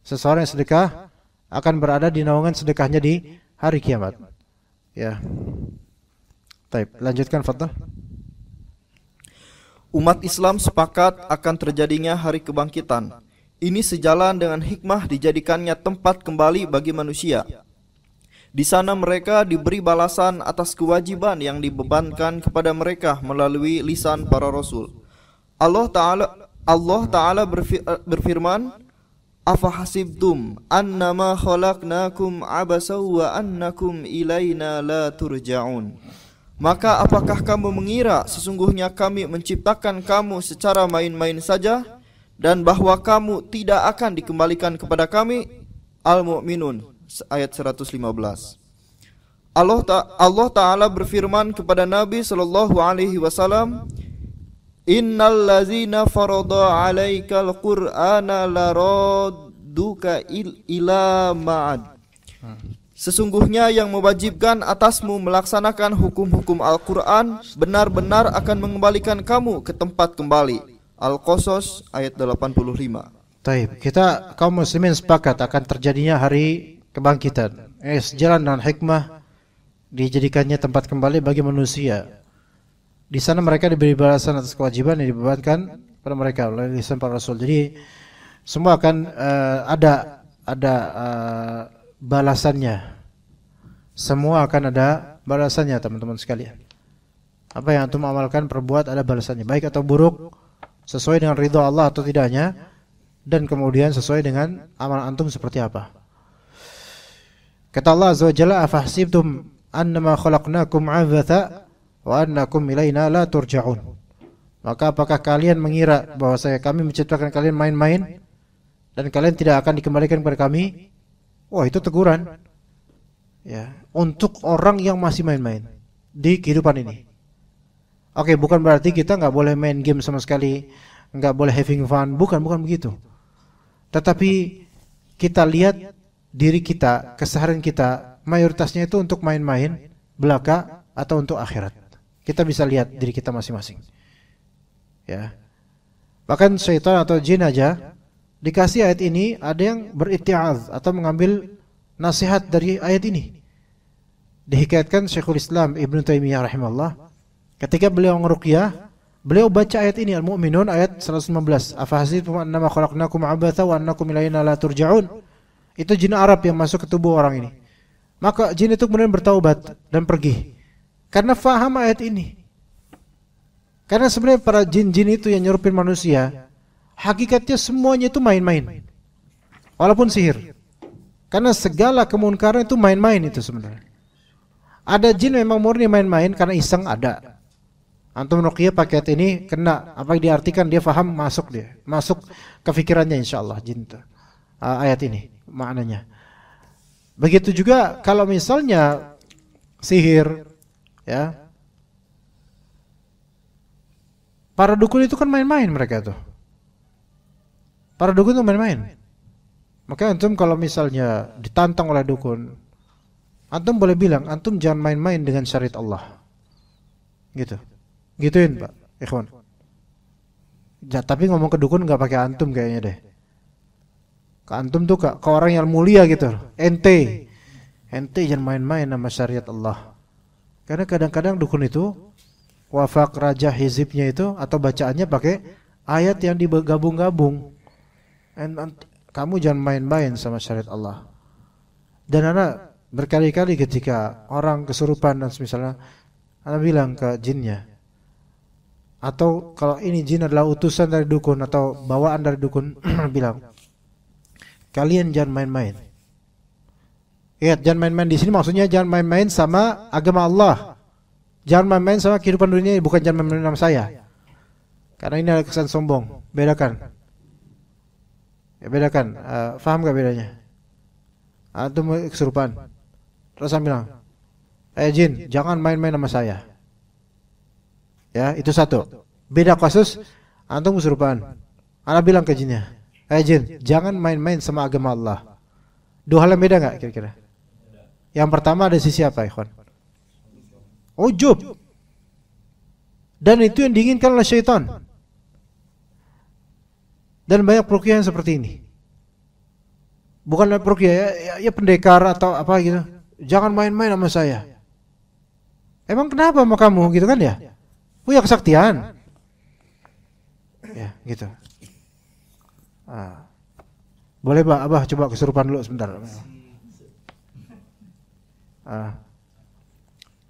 Seseorang yang sedekah akan berada di naungan sedekahnya di hari kiamat. Ya. Baik, lanjutkan fadhal. Umat Islam sepakat akan terjadinya hari kebangkitan. Ini sejalan dengan hikmah dijadikannya tempat kembali bagi manusia. Di sana mereka diberi balasan atas kewajiban yang dibebankan kepada mereka melalui lisan para rasul. Allah Ta'ala berfirman, "Afahasibtum annama khalaqnakum abasa wa annakum ilaina la turja'un." Maka apakah kamu mengira sesungguhnya kami menciptakan kamu secara main-main saja dan bahwa kamu tidak akan dikembalikan kepada kami? Al-Mu'minun ayat 115. Allah Ta'ala berfirman kepada Nabi sallallahu alaihi wasallam, "Innal ladzina farada 'alaikal Qur'ana laradduka ila ma'ad." Sesungguhnya yang mewajibkan atasmu melaksanakan hukum-hukum Al-Quran benar-benar akan mengembalikan kamu ke tempat kembali. Al-Qasas ayat 85. Taib, kita kaum muslimin sepakat akan terjadinya hari kebangkitan. Sejalan dengan hikmah dijadikannya tempat kembali bagi manusia. Di sana mereka diberi balasan atas kewajiban yang dibebankan pada mereka oleh lisan para rasul. Jadi semua akan ada balasannya. Semua akan ada balasannya, teman-teman sekalian. Apa yang antum amalkan, perbuat, ada balasannya, baik atau buruk, sesuai dengan ridha Allah atau tidaknya, dan kemudian sesuai dengan amal antum seperti apa. Kata Allah Azza wa Jalla, afahsibtum annama khalaqnakum 'abatha wa annakum ilaina la turja'un. Maka apakah kalian mengira bahwa kami menciptakan kalian main-main dan kalian tidak akan dikembalikan kepada kami? Wah, itu teguran ya untuk orang yang masih main-main di kehidupan ini. Oke, bukan berarti kita nggak boleh main game sama sekali, nggak boleh having fun, bukan begitu. Tetapi kita lihat diri kita, keseharian kita, mayoritasnya itu untuk main-main belaka atau untuk akhirat. Kita bisa lihat diri kita masing-masing. Ya. Bahkan syaitan atau jin aja dikasih ayat ini, ada yang beritiaz atau mengambil nasihat dari ayat ini. Dihikayatkan Syekhul Islam Ibnu Taimiyah rahimahullah, ketika beliau ngeruqyah, beliau baca ayat ini, Al-Mu'minun ayat 115. Afahasibtum annama khalaqnakum 'abatha wa annakum ilaina la turja'un. Itu jin Arab yang masuk ke tubuh orang ini. Maka jin itu kemudian bertaubat dan pergi karena faham ayat ini. Karena sebenarnya para jin-jin itu yang nyerupin manusia, hakikatnya semuanya itu main-main. Walaupun sihir. Karena segala kemunkaran itu main-main itu sebenarnya. Ada jin memang murni main-main karena iseng, ada. Antum ruqyah pakai ayat ini kena apa yang diartikan, dia faham, masuk ke pikirannya insyaallah jin itu. Ayat ini maknanya. Begitu juga kalau misalnya sihir ya. Para dukun itu kan main-main mereka tuh. Para dukun itu main-main. Maka antum kalau misalnya ditantang oleh dukun, antum boleh bilang, antum jangan main-main dengan syariat Allah. Gitu. Gituin, Pak. Ikhwan. Tapi ngomong ke dukun enggak pakai antum kayaknya deh. Ke antum tuh ke orang yang mulia gitu. Ente jangan main-main sama syariat Allah. Karena kadang-kadang dukun itu wafak raja hizibnya itu atau bacaannya pakai ayat yang digabung-gabung. Kamu jangan main-main sama syariat Allah. Dan anak berkali-kali ketika orang kesurupan dan misalnya, anak bilang ke jinnya, atau kalau ini jin adalah utusan dari dukun atau bawaan dari dukun, bilang, kalian jangan main-main. Ingat, jangan main-main di sini maksudnya jangan main-main sama agama Allah. Jangan main-main sama kehidupan dunia, bukan jangan main-main sama saya. Karena ini ada kesan sombong. Bedakan. Ya, bedakan. Faham gak bedanya? Antum kesurupan. Terus saya bilang, jin, jangan main-main sama saya. Ya, itu satu. Beda kasus, antum kesurupan. Ana bilang ke jinnya, jin, jangan main-main sama agama Allah. Dua hal yang beda gak kira-kira? Yang pertama ada sisi apa, ikhwan? Ujub. Dan itu yang diinginkan oleh syaitan. Dan banyak peruqyah yang seperti ini. Bukan peruqyah ya pendekar atau apa gitu. Jangan main-main sama saya. Emang kenapa sama kamu gitu kan ya? Punya kesaktian. Ya, gitu. Boleh Pak, Abah coba kesurupan dulu sebentar.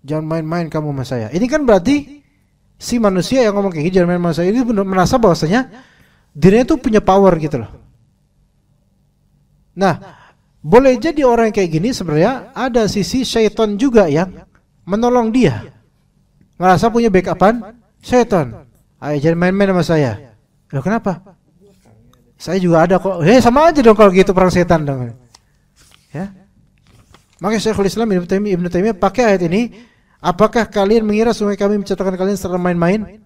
Jangan main-main kamu sama saya. Ini kan berarti si manusia yang ngomong kayak gitu, jangan main sama saya, ini merasa bahwasanya dirinya tuh punya power gitu loh. Nah, boleh jadi orang yang kayak gini sebenarnya ada sisi syaitan juga yang menolong dia. Merasa punya backupan syaitan. Ayo jangan main-main sama saya. Loh kenapa? Saya juga ada kok. Sama aja dong kalau gitu, perang setan dong. Ya. Maka Syekhul Islam Ibnu Taimiyah pakai ayat ini, apakah kalian mengira supaya kami menciptakan kalian secara main-main?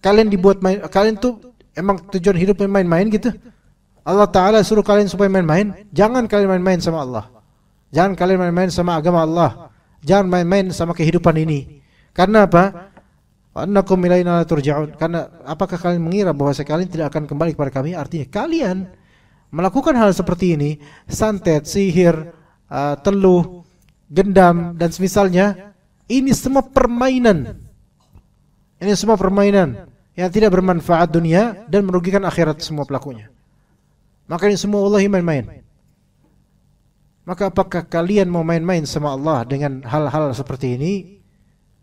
Kalian dibuat main, kalian tuh emang tujuan hidup main-main gitu? Allah Ta'ala suruh kalian supaya main-main? Jangan kalian main-main sama Allah. Jangan kalian main-main sama agama Allah. Jangan main-main sama kehidupan ini. Karena apa? Annakum ilaina la turja'un. Karena apakah kalian mengira bahwa kalian tidak akan kembali kepada kami? Artinya kalian melakukan hal seperti ini, santet, sihir, teluh, gendam dan semisalnya, ini semua permainan. Ini semua permainan yang tidak bermanfaat dunia dan merugikan akhirat semua pelakunya. Maka ini semua wallahi main-main. Maka apakah kalian mau main-main sama Allah dengan hal-hal seperti ini?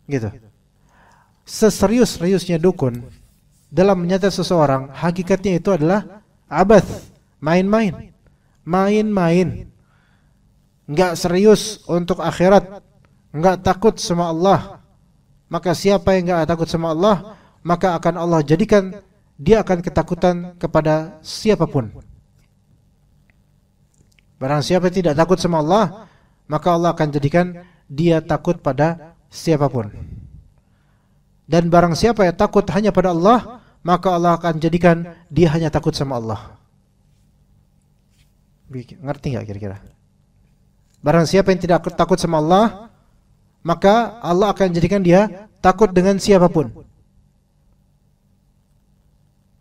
Gitu. Seserius-seriusnya dukun dalam menyata seseorang, hakikatnya itu adalah abath, main-main. Main-main. Enggak serius untuk akhirat, enggak takut sama Allah. Maka siapa yang enggak takut sama Allah, maka akan Allah jadikan dia akan ketakutan kepada siapapun. Barang siapa yang tidak takut sama Allah, maka Allah akan jadikan dia takut pada siapapun. Dan barang siapa yang takut hanya pada Allah, maka Allah akan jadikan dia hanya takut sama Allah. Ngerti enggak kira-kira? Barang siapa yang tidak takut sama Allah, maka Allah akan jadikan dia takut dengan siapapun.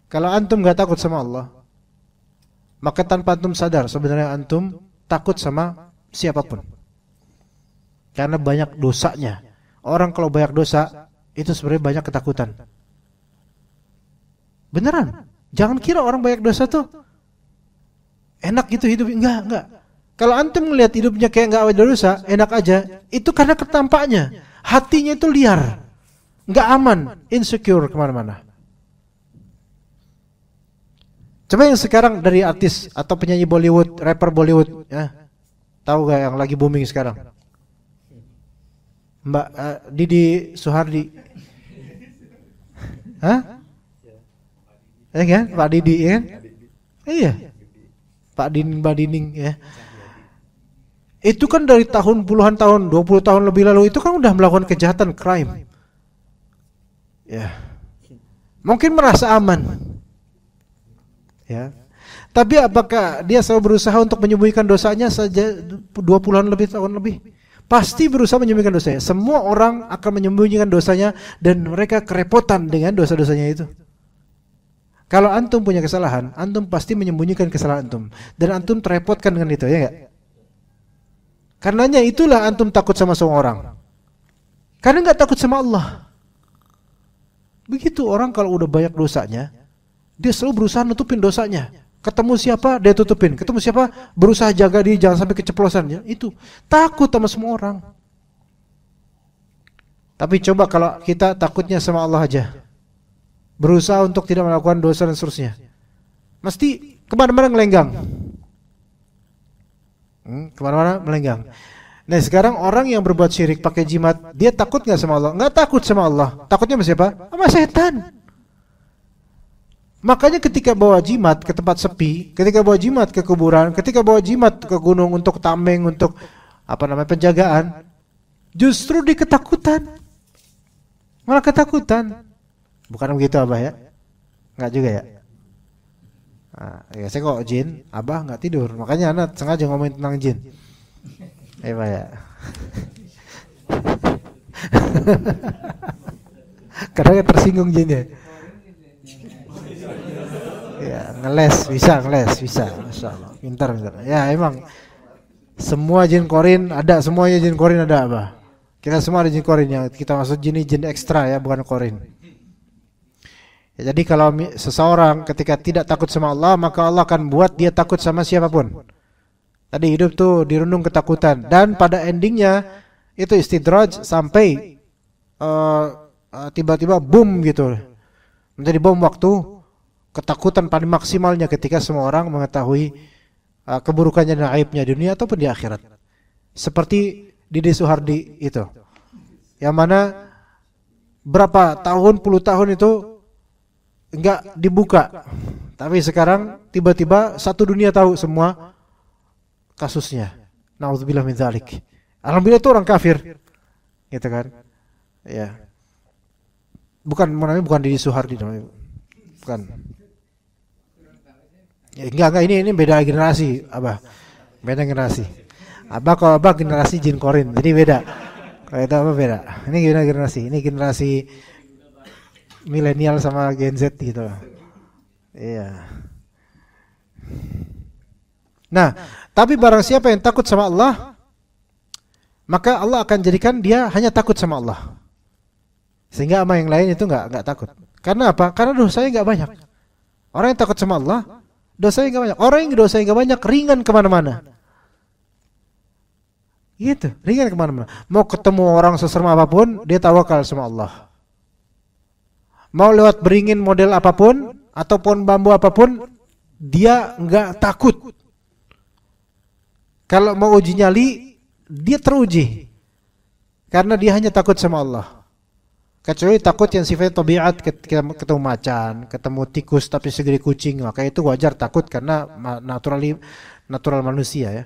Kalau antum gak takut sama Allah, maka tanpa antum sadar sebenarnya antum takut sama siapapun. Karena banyak dosanya. Orang kalau banyak dosa, itu sebenarnya banyak ketakutan. Beneran. Jangan kira orang banyak dosa tuh enak gitu hidup. Enggak. Kalau antum melihat hidupnya kayak enggak ada dosa, enak aja, itu karena ketampaknya. Hatinya itu liar, enggak aman, insecure kemana-mana. Coba yang sekarang dari artis atau penyanyi Bollywood, rapper Bollywood, ya, tahu gak yang lagi booming sekarang? Mbak Didi Suhardi, hah? Ya kan, Pak Didi, ya kan? Iya, Pak Dining, Mbak Dining, ya. Itu kan dari tahun puluhan tahun, 20 tahun lebih lalu itu kan udah melakukan kejahatan, crime. Ya. Mungkin merasa aman. Ya. Tapi apakah dia selalu berusaha untuk menyembunyikan dosanya saja 20-an lebih tahun lebih? Pasti berusaha menyembunyikan dosanya. Semua orang akan menyembunyikan dosanya dan mereka kerepotan dengan dosa-dosanya itu. Kalau antum punya kesalahan, antum pasti menyembunyikan kesalahan antum dan antum terepotkan dengan itu, ya enggak? Karenanya itulah antum takut sama semua orang. Karena enggak takut sama Allah. Begitu orang kalau udah banyak dosanya, dia selalu berusaha nutupin dosanya. Ketemu siapa dia tutupin, ketemu siapa berusaha jaga dia jangan sampai keceplosan, ya. Itu takut sama semua orang. Tapi coba kalau kita takutnya sama Allah aja, berusaha untuk tidak melakukan dosa dan seterusnya, mesti kemana-mana ngelenggang. Kemana-mana melenggang. Nah sekarang orang yang berbuat syirik pakai jimat, dia takut nggak sama Allah? Nggak takut sama Allah. Takutnya sama siapa? Sama setan. Makanya ketika bawa jimat ke tempat sepi, ketika bawa jimat ke kuburan, ketika bawa jimat ke gunung untuk tameng, untuk penjagaan, justru dia ketakutan. Malah ketakutan. Bukan begitu Abah ya? Nggak juga ya? Nah, ya saya kok jin, Abah nggak tidur, makanya anak sengaja ngomongin tentang jin. Pak ya. Kadang tersinggung jin ya. Ya ngeles bisa, Masya Allah. Pintar. Ya emang semua jin korin ada, semuanya jin korin ada Abah. Kita semua ada jin korin, yang kita maksud jin ekstra ya, bukan korin. Ya, jadi kalau seseorang ketika tidak takut sama Allah, maka Allah akan buat dia takut sama siapapun. Tadi hidup tuh dirundung ketakutan, dan pada endingnya itu istidraj sampai tiba-tiba boom gitu, menjadi bom waktu, ketakutan paling maksimalnya ketika semua orang mengetahui keburukannya dan aibnya di dunia ataupun di akhirat. Seperti Didi Suhardi itu, yang mana berapa tahun, puluh tahun itu enggak dibuka, tapi sekarang tiba-tiba satu dunia tahu semua kasusnya. Nauzubillah min dzalik. Alhamdulillah itu orang kafir, gitu kan? Ya, bukan Didi Suhardi namanya, bukan. Ya, enggak ini beda generasi, Abah, beda generasi. Abah kalau Abah generasi jin korin, jadi beda. Kalau itu apa beda? Ini generasi milenial sama Gen Z gitu. Iya. Nah, tapi barang siapa yang takut sama Allah, maka Allah akan jadikan dia hanya takut sama Allah. Sehingga sama yang lain itu nggak takut. Karena apa? Karena dosanya nggak banyak. Orang yang takut sama Allah, dosanya nggak banyak. Orang yang dosanya nggak banyak, ringan kemana-mana. Gitu, ringan kemana-mana. Mau ketemu orang seserem apapun, dia tawakal sama Allah. Mau lewat beringin model apapun, ataupun bambu apapun, dia nggak takut. Kalau mau uji nyali, dia teruji. Karena dia hanya takut sama Allah. Kecuali takut yang sifatnya tabiat, ketemu macan, ketemu tikus tapi segede kucing, maka itu wajar takut karena natural manusia ya.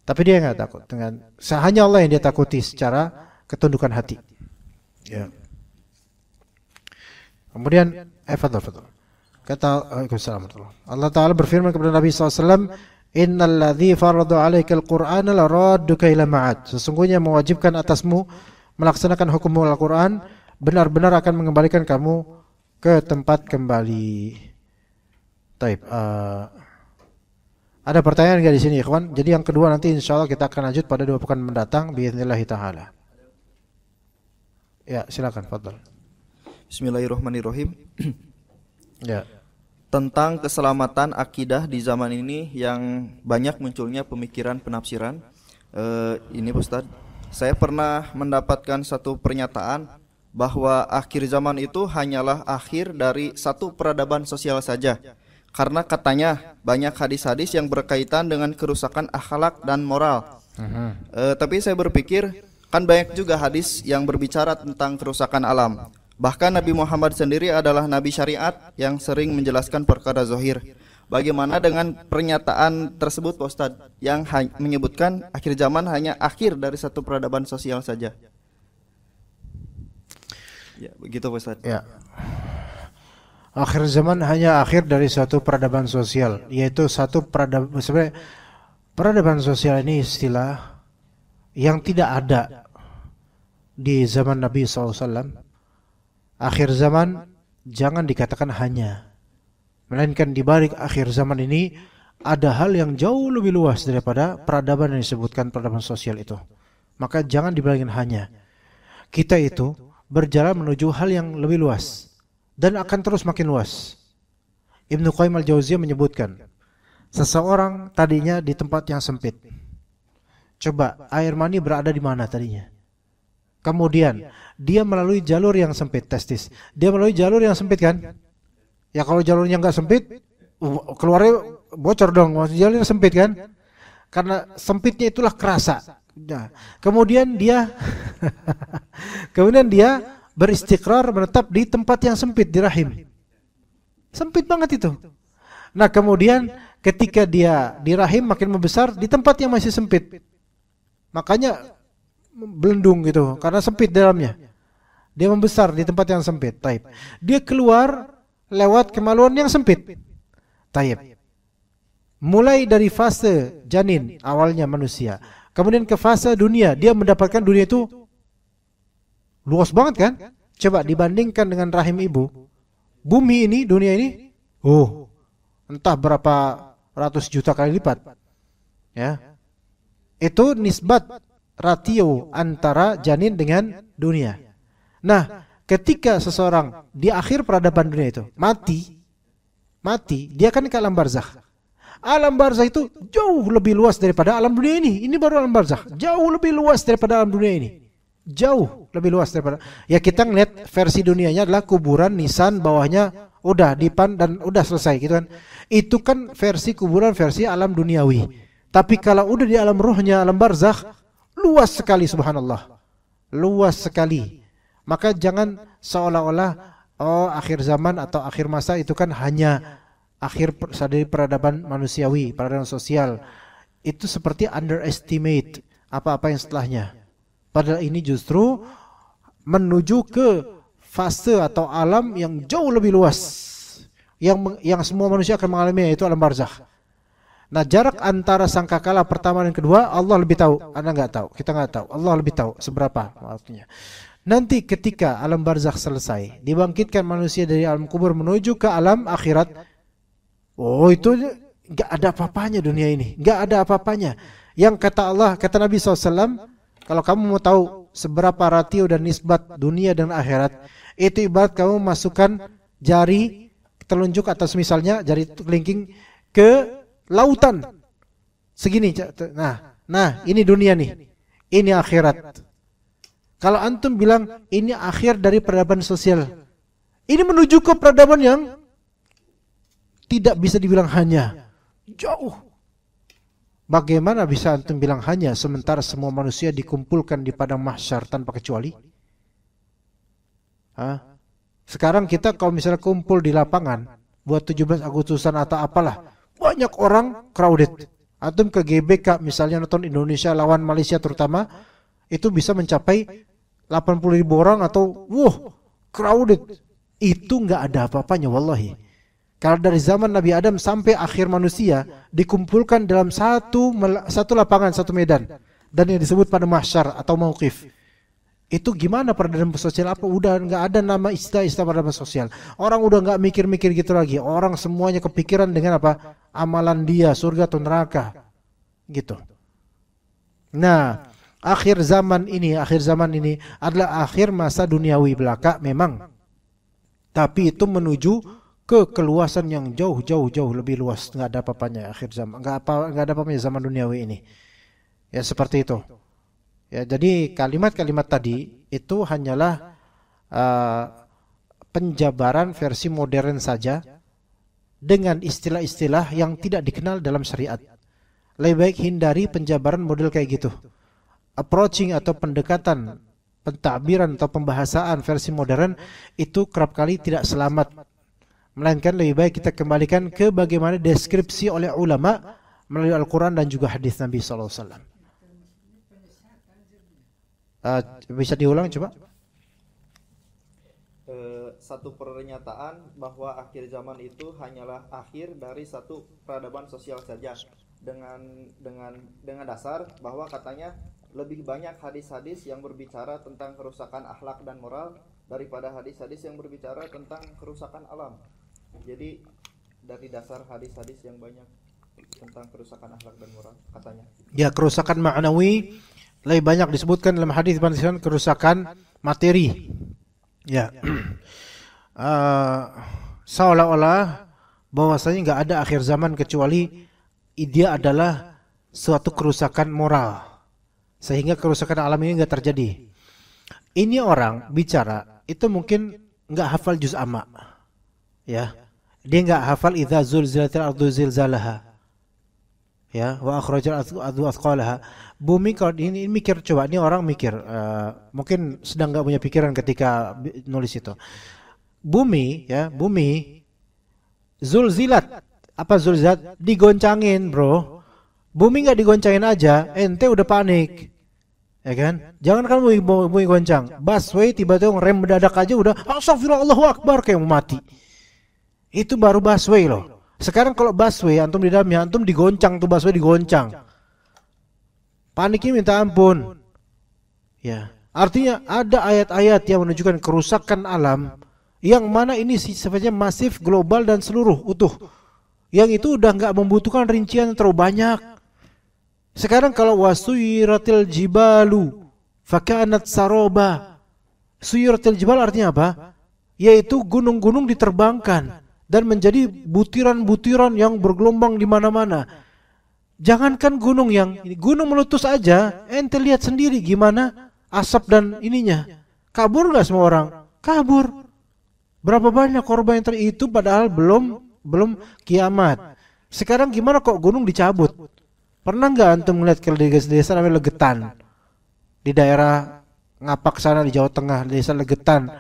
Tapi dia nggak takut dengan hanya Allah yang dia takuti secara ketundukan hati. Ya. Kemudian fadhal. Kata Allah Ta'ala berfirman kepada Nabi SAW, Innal ladzi farada 'alaikal Qur'ana laradduka ila ma'ad. Sesungguhnya mewajibkan atasmu melaksanakan hukum Al-Qur'an benar-benar akan mengembalikan kamu ke tempat kembali. Taib. Ada pertanyaan enggak di sini, ikhwan? Jadi yang kedua nanti insyaallah kita akan lanjut pada 2 pekan mendatang biidznillah taala. Ya, silakan, fadhal. Bismillahirrahmanirrahim. Ya. Tentang keselamatan akidah di zaman ini yang banyak munculnya pemikiran penafsiran. Ini Ustaz, saya pernah mendapatkan satu pernyataan bahwa akhir zaman itu hanyalah akhir dari satu peradaban sosial saja. Karena katanya banyak hadis-hadis yang berkaitan dengan kerusakan akhlak dan moral. Tapi saya berpikir kan banyak juga hadis yang berbicara tentang kerusakan alam. Bahkan Nabi Muhammad sendiri adalah Nabi syariat yang sering menjelaskan perkara zahir. Bagaimana dengan pernyataan tersebut Pak Ustadz yang menyebutkan akhir zaman hanya akhir dari satu peradaban sosial saja? Ya, begitu Pak Ustadz. Ya. Akhir zaman hanya akhir dari suatu peradaban sosial, yaitu satu peradaban. Sebenarnya peradaban sosial ini istilah yang tidak ada di zaman Nabi SAW. Akhir zaman jangan dikatakan hanya, melainkan di balik akhir zaman ini ada hal yang jauh lebih luas daripada peradaban yang disebutkan peradaban sosial itu. Maka jangan dibilangin hanya. Kita itu berjalan menuju hal yang lebih luas dan akan terus makin luas. Ibnu Qayyim al-Jauziyah menyebutkan, seseorang tadinya di tempat yang sempit. Coba air mani berada di mana tadinya? Kemudian dia melalui jalur yang sempit, testis. Dia melalui jalur yang sempit kan? Ya kalau jalurnya nggak sempit, keluarnya bocor dong. Jalurnya sempit kan? Karena sempitnya itulah kerasa. Nah, kemudian dia beristiqrar, menetap di tempat yang sempit, di rahim. Sempit banget itu. Nah kemudian ketika dia di rahim makin membesar di tempat yang masih sempit. Makanya belendung gitu karena sempit dalamnya. Dia membesar di tempat yang sempit. Taib. Dia keluar lewat kemaluan yang sempit. Taib. Mulai dari fase janin awalnya manusia, kemudian ke fase dunia, dia mendapatkan dunia itu luas banget kan? Coba dibandingkan dengan rahim ibu. Bumi ini, dunia ini, entah berapa ratus juta kali lipat. Ya. Itu nisbat ratio antara janin dengan dunia. Nah, ketika seseorang di akhir peradaban dunia itu mati, dia kan ke alam barzakh. Alam barzakh itu jauh lebih luas daripada alam dunia ini. Ini baru alam barzakh. Jauh lebih luas daripada alam dunia ini. Jauh lebih luas daripada. Ya kita ngeliat versi dunianya adalah kuburan, nisan, bawahnya udah dipan dan udah selesai gitu kan. Itu kan versi kuburan, versi alam duniawi. Tapi kalau udah di alam rohnya, alam barzakh, luas sekali subhanallah. Luas sekali. Maka jangan seolah-olah akhir zaman atau akhir masa itu kan hanya akhir dari peradaban manusiawi, peradaban sosial. Itu seperti underestimate apa-apa yang setelahnya. Padahal ini justru menuju ke fase atau alam yang jauh lebih luas. Yang semua manusia akan mengalaminya, yaitu alam barzakh. Nah, jarak antara sangkakala pertama dan kedua Allah lebih tahu. Anda nggak tahu, kita nggak tahu. Allah lebih tahu seberapa waktunya. Nanti ketika alam barzakh selesai, dibangkitkan manusia dari alam kubur menuju ke alam akhirat. Itu nggak ada apa-apanya dunia ini, nggak ada apa-apanya. Yang kata Allah, kata Nabi SAW, Kalau kamu mau tahu seberapa ratio dan nisbat dunia dan akhirat, itu ibarat kamu masukkan jari telunjuk atau misalnya jari kelingking ke lautan. Segini. Nah, ini dunia nih. Ini akhirat. Kalau antum bilang ini akhir dari peradaban sosial, ini menuju ke peradaban yang tidak bisa dibilang hanya, jauh. Bagaimana bisa antum bilang hanya sementara semua manusia dikumpulkan di padang mahsyar tanpa kecuali? Sekarang kita kalau misalnya kumpul di lapangan buat 17 Agustusan atau apalah, banyak orang crowded. Antum ke GBK misalnya nonton Indonesia lawan Malaysia terutama, itu bisa mencapai 80.000 orang atau crowded. Itu nggak ada apa-apanya wallahi. Kalau dari zaman Nabi Adam sampai akhir manusia dikumpulkan dalam satu lapangan, satu medan, dan yang disebut pada mahsyar atau mauqif. Itu gimana peradaban sosial apa? Udah nggak ada nama istilah peradaban sosial. Orang udah nggak mikir-mikir gitu lagi. Orang semuanya kepikiran dengan apa? Amalan dia, surga atau neraka. Gitu. Nah, akhir zaman ini adalah akhir masa duniawi belaka memang. Tapi itu menuju ke keluasan yang jauh lebih luas. Nggak ada apa-apanya akhir zaman. Nggak ada apa-apanya zaman duniawi ini. Ya seperti itu. Ya, jadi kalimat-kalimat tadi itu hanyalah penjabaran versi modern saja dengan istilah-istilah yang tidak dikenal dalam syariat. Lebih baik hindari penjabaran model kayak gitu. Approaching atau pendekatan, pentakbiran atau pembahasaan versi modern itu kerap kali tidak selamat. Melainkan lebih baik kita kembalikan ke bagaimana deskripsi oleh ulama melalui Al-Quran dan juga hadis Nabi SAW. Bisa diulang coba? Satu pernyataan bahwa akhir zaman itu hanyalah akhir dari satu peradaban sosial saja, dengan dasar bahwa katanya lebih banyak hadis-hadis yang berbicara tentang kerusakan akhlak dan moral daripada hadis-hadis yang berbicara tentang kerusakan alam. Jadi dari dasar hadis-hadis yang banyak tentang kerusakan akhlak dan moral katanya. Ya, kerusakan ma'nawi lebih banyak disebutkan dalam hadis dibandingkan kerusakan materi. Ya. Seolah-olah bahwasanya nggak ada akhir zaman kecuali dia adalah suatu kerusakan moral, sehingga kerusakan alam ini nggak terjadi. Ini orang bicara itu mungkin nggak hafal juz amma, ya, dia nggak hafal idza zulzilatil ardu zilzalaha, ya, wa akhrajal ardu athqalaha. Bumi kalau ini mikir, coba ini orang mikir, mungkin sedang nggak punya pikiran ketika nulis itu. Bumi, ya, bumi zulzilat, apa zulzilat? Digoncangin, bro. Bumi nggak digoncangin aja, ente udah panik, ya kan? Jangan kan bumi goncang, busway tiba-tiba rem mendadak aja udah astagfirullah Allahu akbar kayak mau mati. Itu baru busway loh. Sekarang kalau busway antum di dalamnya, antum digoncang, tuh busway digoncang, paniknya minta ampun. Ya, artinya ada ayat-ayat yang menunjukkan kerusakan alam yang mana ini sifatnya masif, global dan seluruh utuh. Yang itu udah nggak membutuhkan rincian yang terlalu banyak. Sekarang kalau wasuyiratil jibalu fakanat saroba. Suyiratil jibal artinya apa? Yaitu gunung-gunung diterbangkan dan menjadi butiran-butiran yang bergelombang di mana-mana. Jangankan gunung meletus aja, ente lihat sendiri gimana asap dan ininya. Kabur nggak semua orang? Kabur. Berapa banyak korban yang itu padahal belum kiamat. Sekarang gimana kok gunung dicabut? Pernah nggak antum melihat ke desa namanya Legetan? Di daerah Ngapak sana di Jawa Tengah, desa Legetan.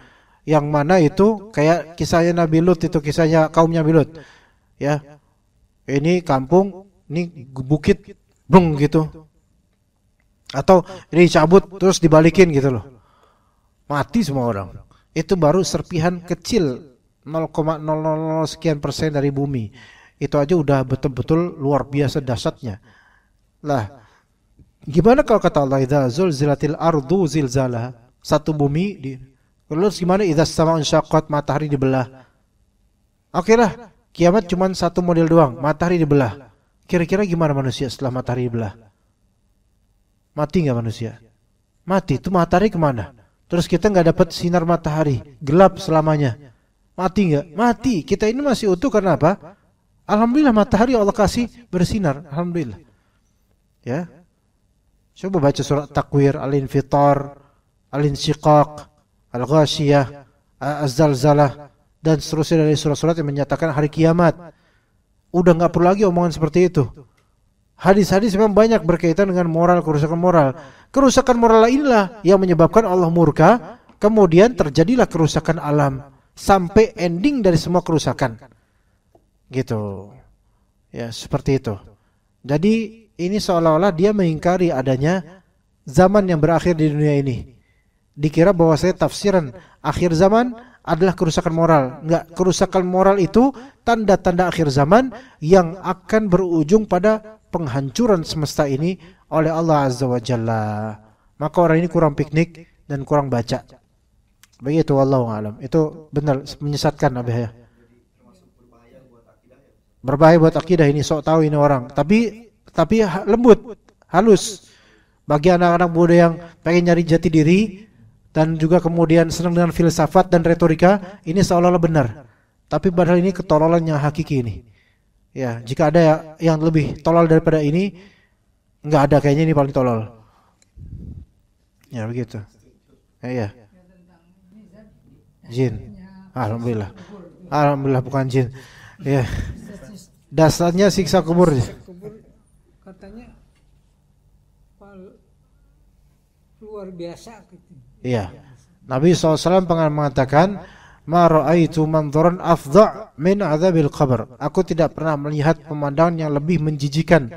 Yang mana itu kayak kisahnya Nabi Lut, itu kisahnya kaumnya Nabi Lut. Ya. Ini kampung, ini bukit, blung gitu. Atau ini cabut terus dibalikin gitu loh. Mati semua orang. Itu baru serpihan kecil 0,000 sekian persen dari bumi. Itu aja udah betul-betul luar biasa dahsyatnya. Lah, gimana kalau kata Allah idza zulzilatil ardu zilzalaha, satu bumi terus gimana idza sama'un syaqqat, matahari dibelah. Oke lah, kiamat cuma satu model doang, matahari dibelah. Kira-kira gimana manusia setelah matahari dibelah? Mati enggak manusia? Mati itu matahari kemana? Terus kita nggak dapat sinar matahari, gelap selamanya. Mati nggak? Mati. Kita ini masih utuh karena apa? Alhamdulillah matahari Allah kasih bersinar. Alhamdulillah. Ya. Coba baca surat Takwir, Al-Infitar, Al-Insyiqaq, Al-Ghashiyah, Az-Zalzalah, dan seterusnya dari surat-surat yang menyatakan hari kiamat. Udah nggak perlu lagi omongan seperti itu. Hadis-hadis memang banyak berkaitan dengan moral, kerusakan moral. Kerusakan moral inilah yang menyebabkan Allah murka, kemudian terjadilah kerusakan alam sampai ending dari semua kerusakan. Gitu. Ya, seperti itu. Jadi ini seolah-olah dia mengingkari adanya zaman yang berakhir di dunia ini. Dikira bahwa saya tafsiran akhir zaman adalah kerusakan moral. Enggak, kerusakan moral itu tanda-tanda akhir zaman yang akan berujung pada penghancuran semesta ini oleh Allah Azza wa Jalla. Maka orang ini kurang piknik dan kurang baca. Begitu, wallahu a'lam. Itu benar menyesatkan Abi ya. Berbahaya buat akidah ini, sok tahu ini orang. Tapi lembut, halus. Bagi anak-anak muda yang pengen nyari jati diri dan juga kemudian senang dengan filsafat dan retorika, ini seolah-olah benar. Tapi padahal ini ketololan yang hakiki ini. Ya, jika ada yang lebih tolol daripada ini, enggak ada, kayaknya ini paling tolol. Ya begitu. Ya. Jin. Alhamdulillah. Alhamdulillah bukan jin. Ya. Dasarnya siksa kubur. Katanya luar biasa gitu. Iya. Nabi SAW pernah mengatakan, "Ma ra'aitu manzaran afdha' min 'adzabil qabr." Aku tidak pernah melihat pemandangan yang lebih menjijikan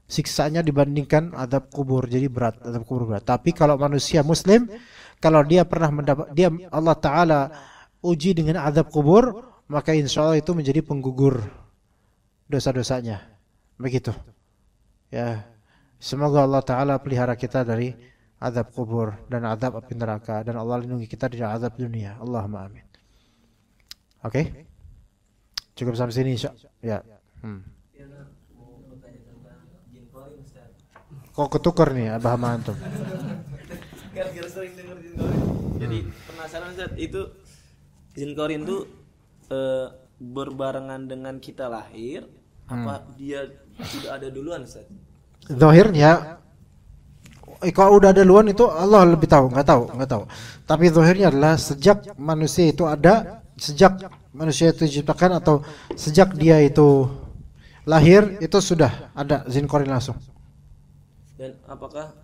siksanya dibandingkan azab kubur. Jadi berat, azab kubur berat. Tapi kalau manusia muslim, kalau dia pernah Allah Ta'ala uji dengan azab kubur, maka insya Allah itu menjadi penggugur dosa-dosanya. Begitu. Ya. Semoga Allah Ta'ala pelihara kita dari azab kubur dan azab api neraka, dan Allah lindungi kita dari azab dunia. Allahumma amin. Oke. Cukup sampai sini ya. Kok ketukar nih Abah sama antum? Gara-gara sering denger jin korin. Jadi penasaran Ustaz, itu jin korin tuh berbarengan dengan kita lahir apa dia sudah ada duluan Ustaz? Zahirnya kalau udah ada duluan itu Allah lebih tahu, enggak tahu. Tapi zahirnya adalah sejak manusia itu ada, sejak manusia itu diciptakan atau sejak dia itu lahir itu sudah ada jin korin langsung. Dan apakah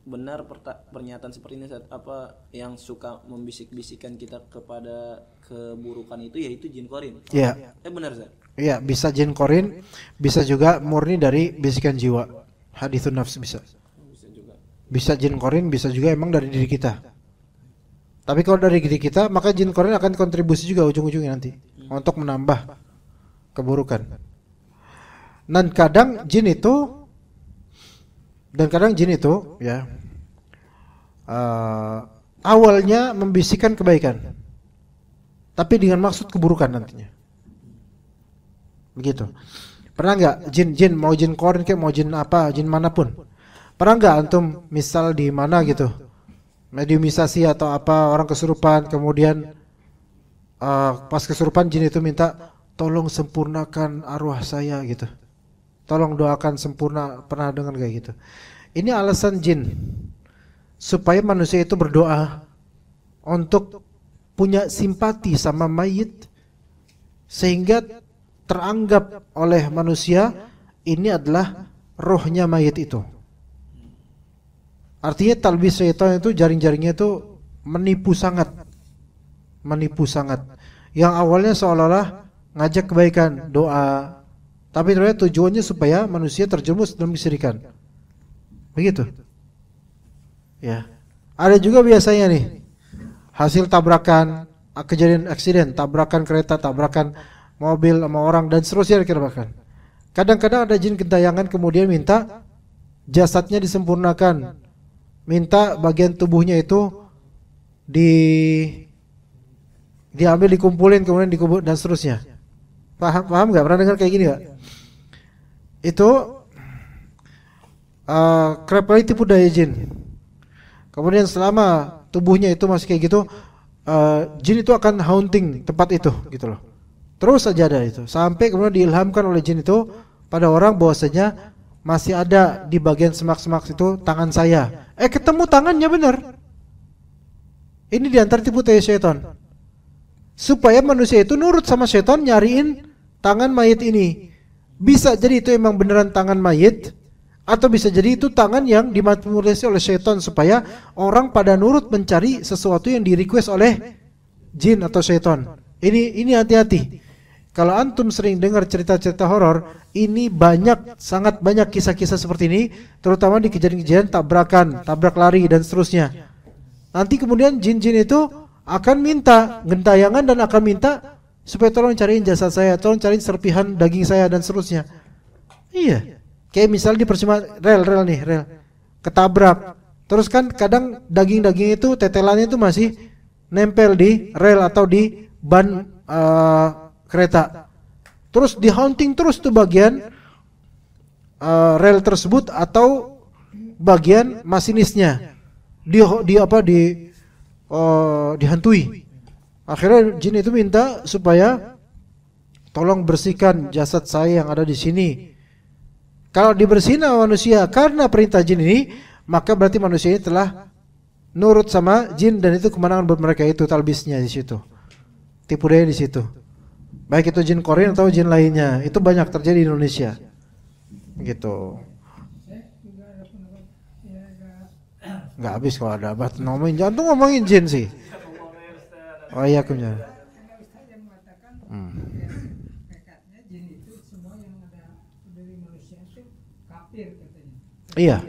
benar pernyataan seperti ini Ustaz, apa yang suka membisik-bisikan kita kepada keburukan itu yaitu jin korin? Iya. Benar Ustaz? Iya, bisa jin korin, bisa juga murni dari bisikan jiwa. Hadithun nafs bisa. Bisa jin korin, bisa juga emang dari diri kita. Tapi kalau dari diri kita, maka jin korin akan kontribusi juga ujung-ujungnya nanti untuk menambah keburukan. Dan kadang jin itu ya awalnya membisikkan kebaikan, tapi dengan maksud keburukan nantinya. Begitu. Pernah nggak jin mau jin korin kayak mau jin apa, jin manapun? Pernah nggak antum misal di mana gitu, mediumisasi atau apa, orang kesurupan, kemudian pas kesurupan jin itu minta tolong sempurnakan arwah saya gitu, tolong doakan sempurna, pernah dengar kayak gitu? Ini alasan jin supaya manusia itu berdoa untuk punya simpati sama mayit, sehingga teranggap oleh manusia ini adalah rohnya mayit itu. Artinya talbis syaitan itu, jaring-jaringnya itu menipu sangat. Yang awalnya seolah-olah ngajak kebaikan, doa, tapi ternyata tujuannya supaya manusia terjerumus dalam kesyirikan. Begitu. Ya. Ada juga biasanya nih hasil tabrakan, kejadian aksiden, tabrakan kereta, tabrakan mobil sama orang dan seterusnya bahkan. Kadang-kadang ada jin gentayangan kemudian minta jasadnya disempurnakan, minta bagian tubuhnya itu diambil, dikumpulin, kemudian dikubur dan seterusnya. Paham nggak? Pernah dengar kayak gini nggak? Itu kerap kali tipu daya jin. Kemudian selama tubuhnya itu masih kayak gitu, jin itu akan haunting tempat itu gitu loh. Terus saja ada itu sampai kemudian diilhamkan oleh jin itu pada orang bahwasanya masih ada di bagian semak-semak itu tangan saya. Ketemu tangannya benar. Ini diantar tipu daya syaitan. Supaya manusia itu nurut sama syaitan nyariin tangan mayit ini. Bisa jadi itu emang beneran tangan mayit, atau bisa jadi itu tangan yang dimanipulasi oleh syaitan supaya orang pada nurut mencari sesuatu yang di-request oleh jin atau syaitan. Ini hati-hati. Kalau antum sering dengar cerita-cerita horor, ini sangat banyak kisah-kisah seperti ini, terutama di kejadian-kejadian tabrakan, tabrak lari dan seterusnya. Nanti kemudian jin-jin itu akan minta gentayangan dan akan minta supaya tolong cariin jasad saya, tolong cariin serpihan daging saya dan seterusnya. Iya. Kayak misalnya di persimpangan rel ketabrak. Terus kan kadang daging-daging itu tetelannya itu masih nempel di rel atau di ban kereta. Terus di haunting terus tuh bagian rel tersebut atau bagian masinisnya. Dihantui. Akhirnya jin itu minta supaya tolong bersihkan jasad saya yang ada di sini. Kalau dibersihin sama manusia karena perintah jin ini, maka berarti manusia ini telah nurut sama jin dan itu kemenangan buat mereka, itu talbisnya di situ. Tipu daya di situ. Baik itu jin Korea atau jin lainnya, itu banyak terjadi di Indonesia. Gitu. Enggak habis kalau ada abad ngomongin, jangan ngomongin jin sih. Oh iya kunya. Iya.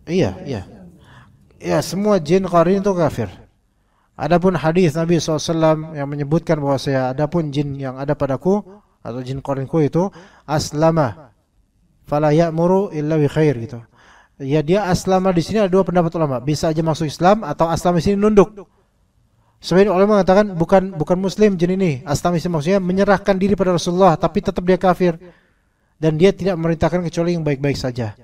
Iya. Ya, semua jin qarin itu kafir. Adapun hadis Nabi SAW yang menyebutkan bahwa adapun jin yang ada padaku atau jin qarinku itu aslama fala ya'muru illa bi khair gitu. Ya, dia aslama di sini ada dua pendapat ulama, bisa aja masuk Islam atau aslama di sini nunduk. Sebagian ulama mengatakan bukan muslim jin ini. Aslama maksudnya menyerahkan diri pada Rasulullah tapi tetap dia kafir. Dan dia tidak memerintahkan kecuali yang baik-baik saja.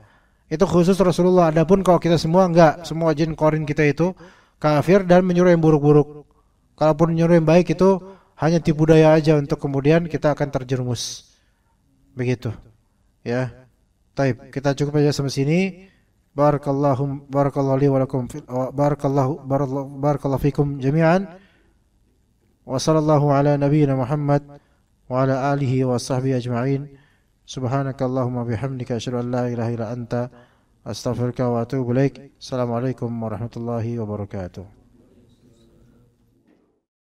Itu khusus Rasulullah. Adapun kalau kita semua enggak, semua jin qarin kita itu kafir dan menyuruh yang buruk-buruk. Kalaupun menyuruh yang baik itu hanya tipu daya aja untuk kemudian kita akan terjerumus. Begitu. Ya. Taib, kita cukup aja sampai sini. Barakallahu li wa lakum barakallahu fikum jami'an. Wa sallallahu ala nabiyyina Muhammad wa ala alihi wa sahbihi ajma'in. Subhanakallahumma bihamdika asyhadu an la ilaha illa anta astaghfiruka wa atubu ilaik. Assalamualaikum warahmatullahi wabarakatuh.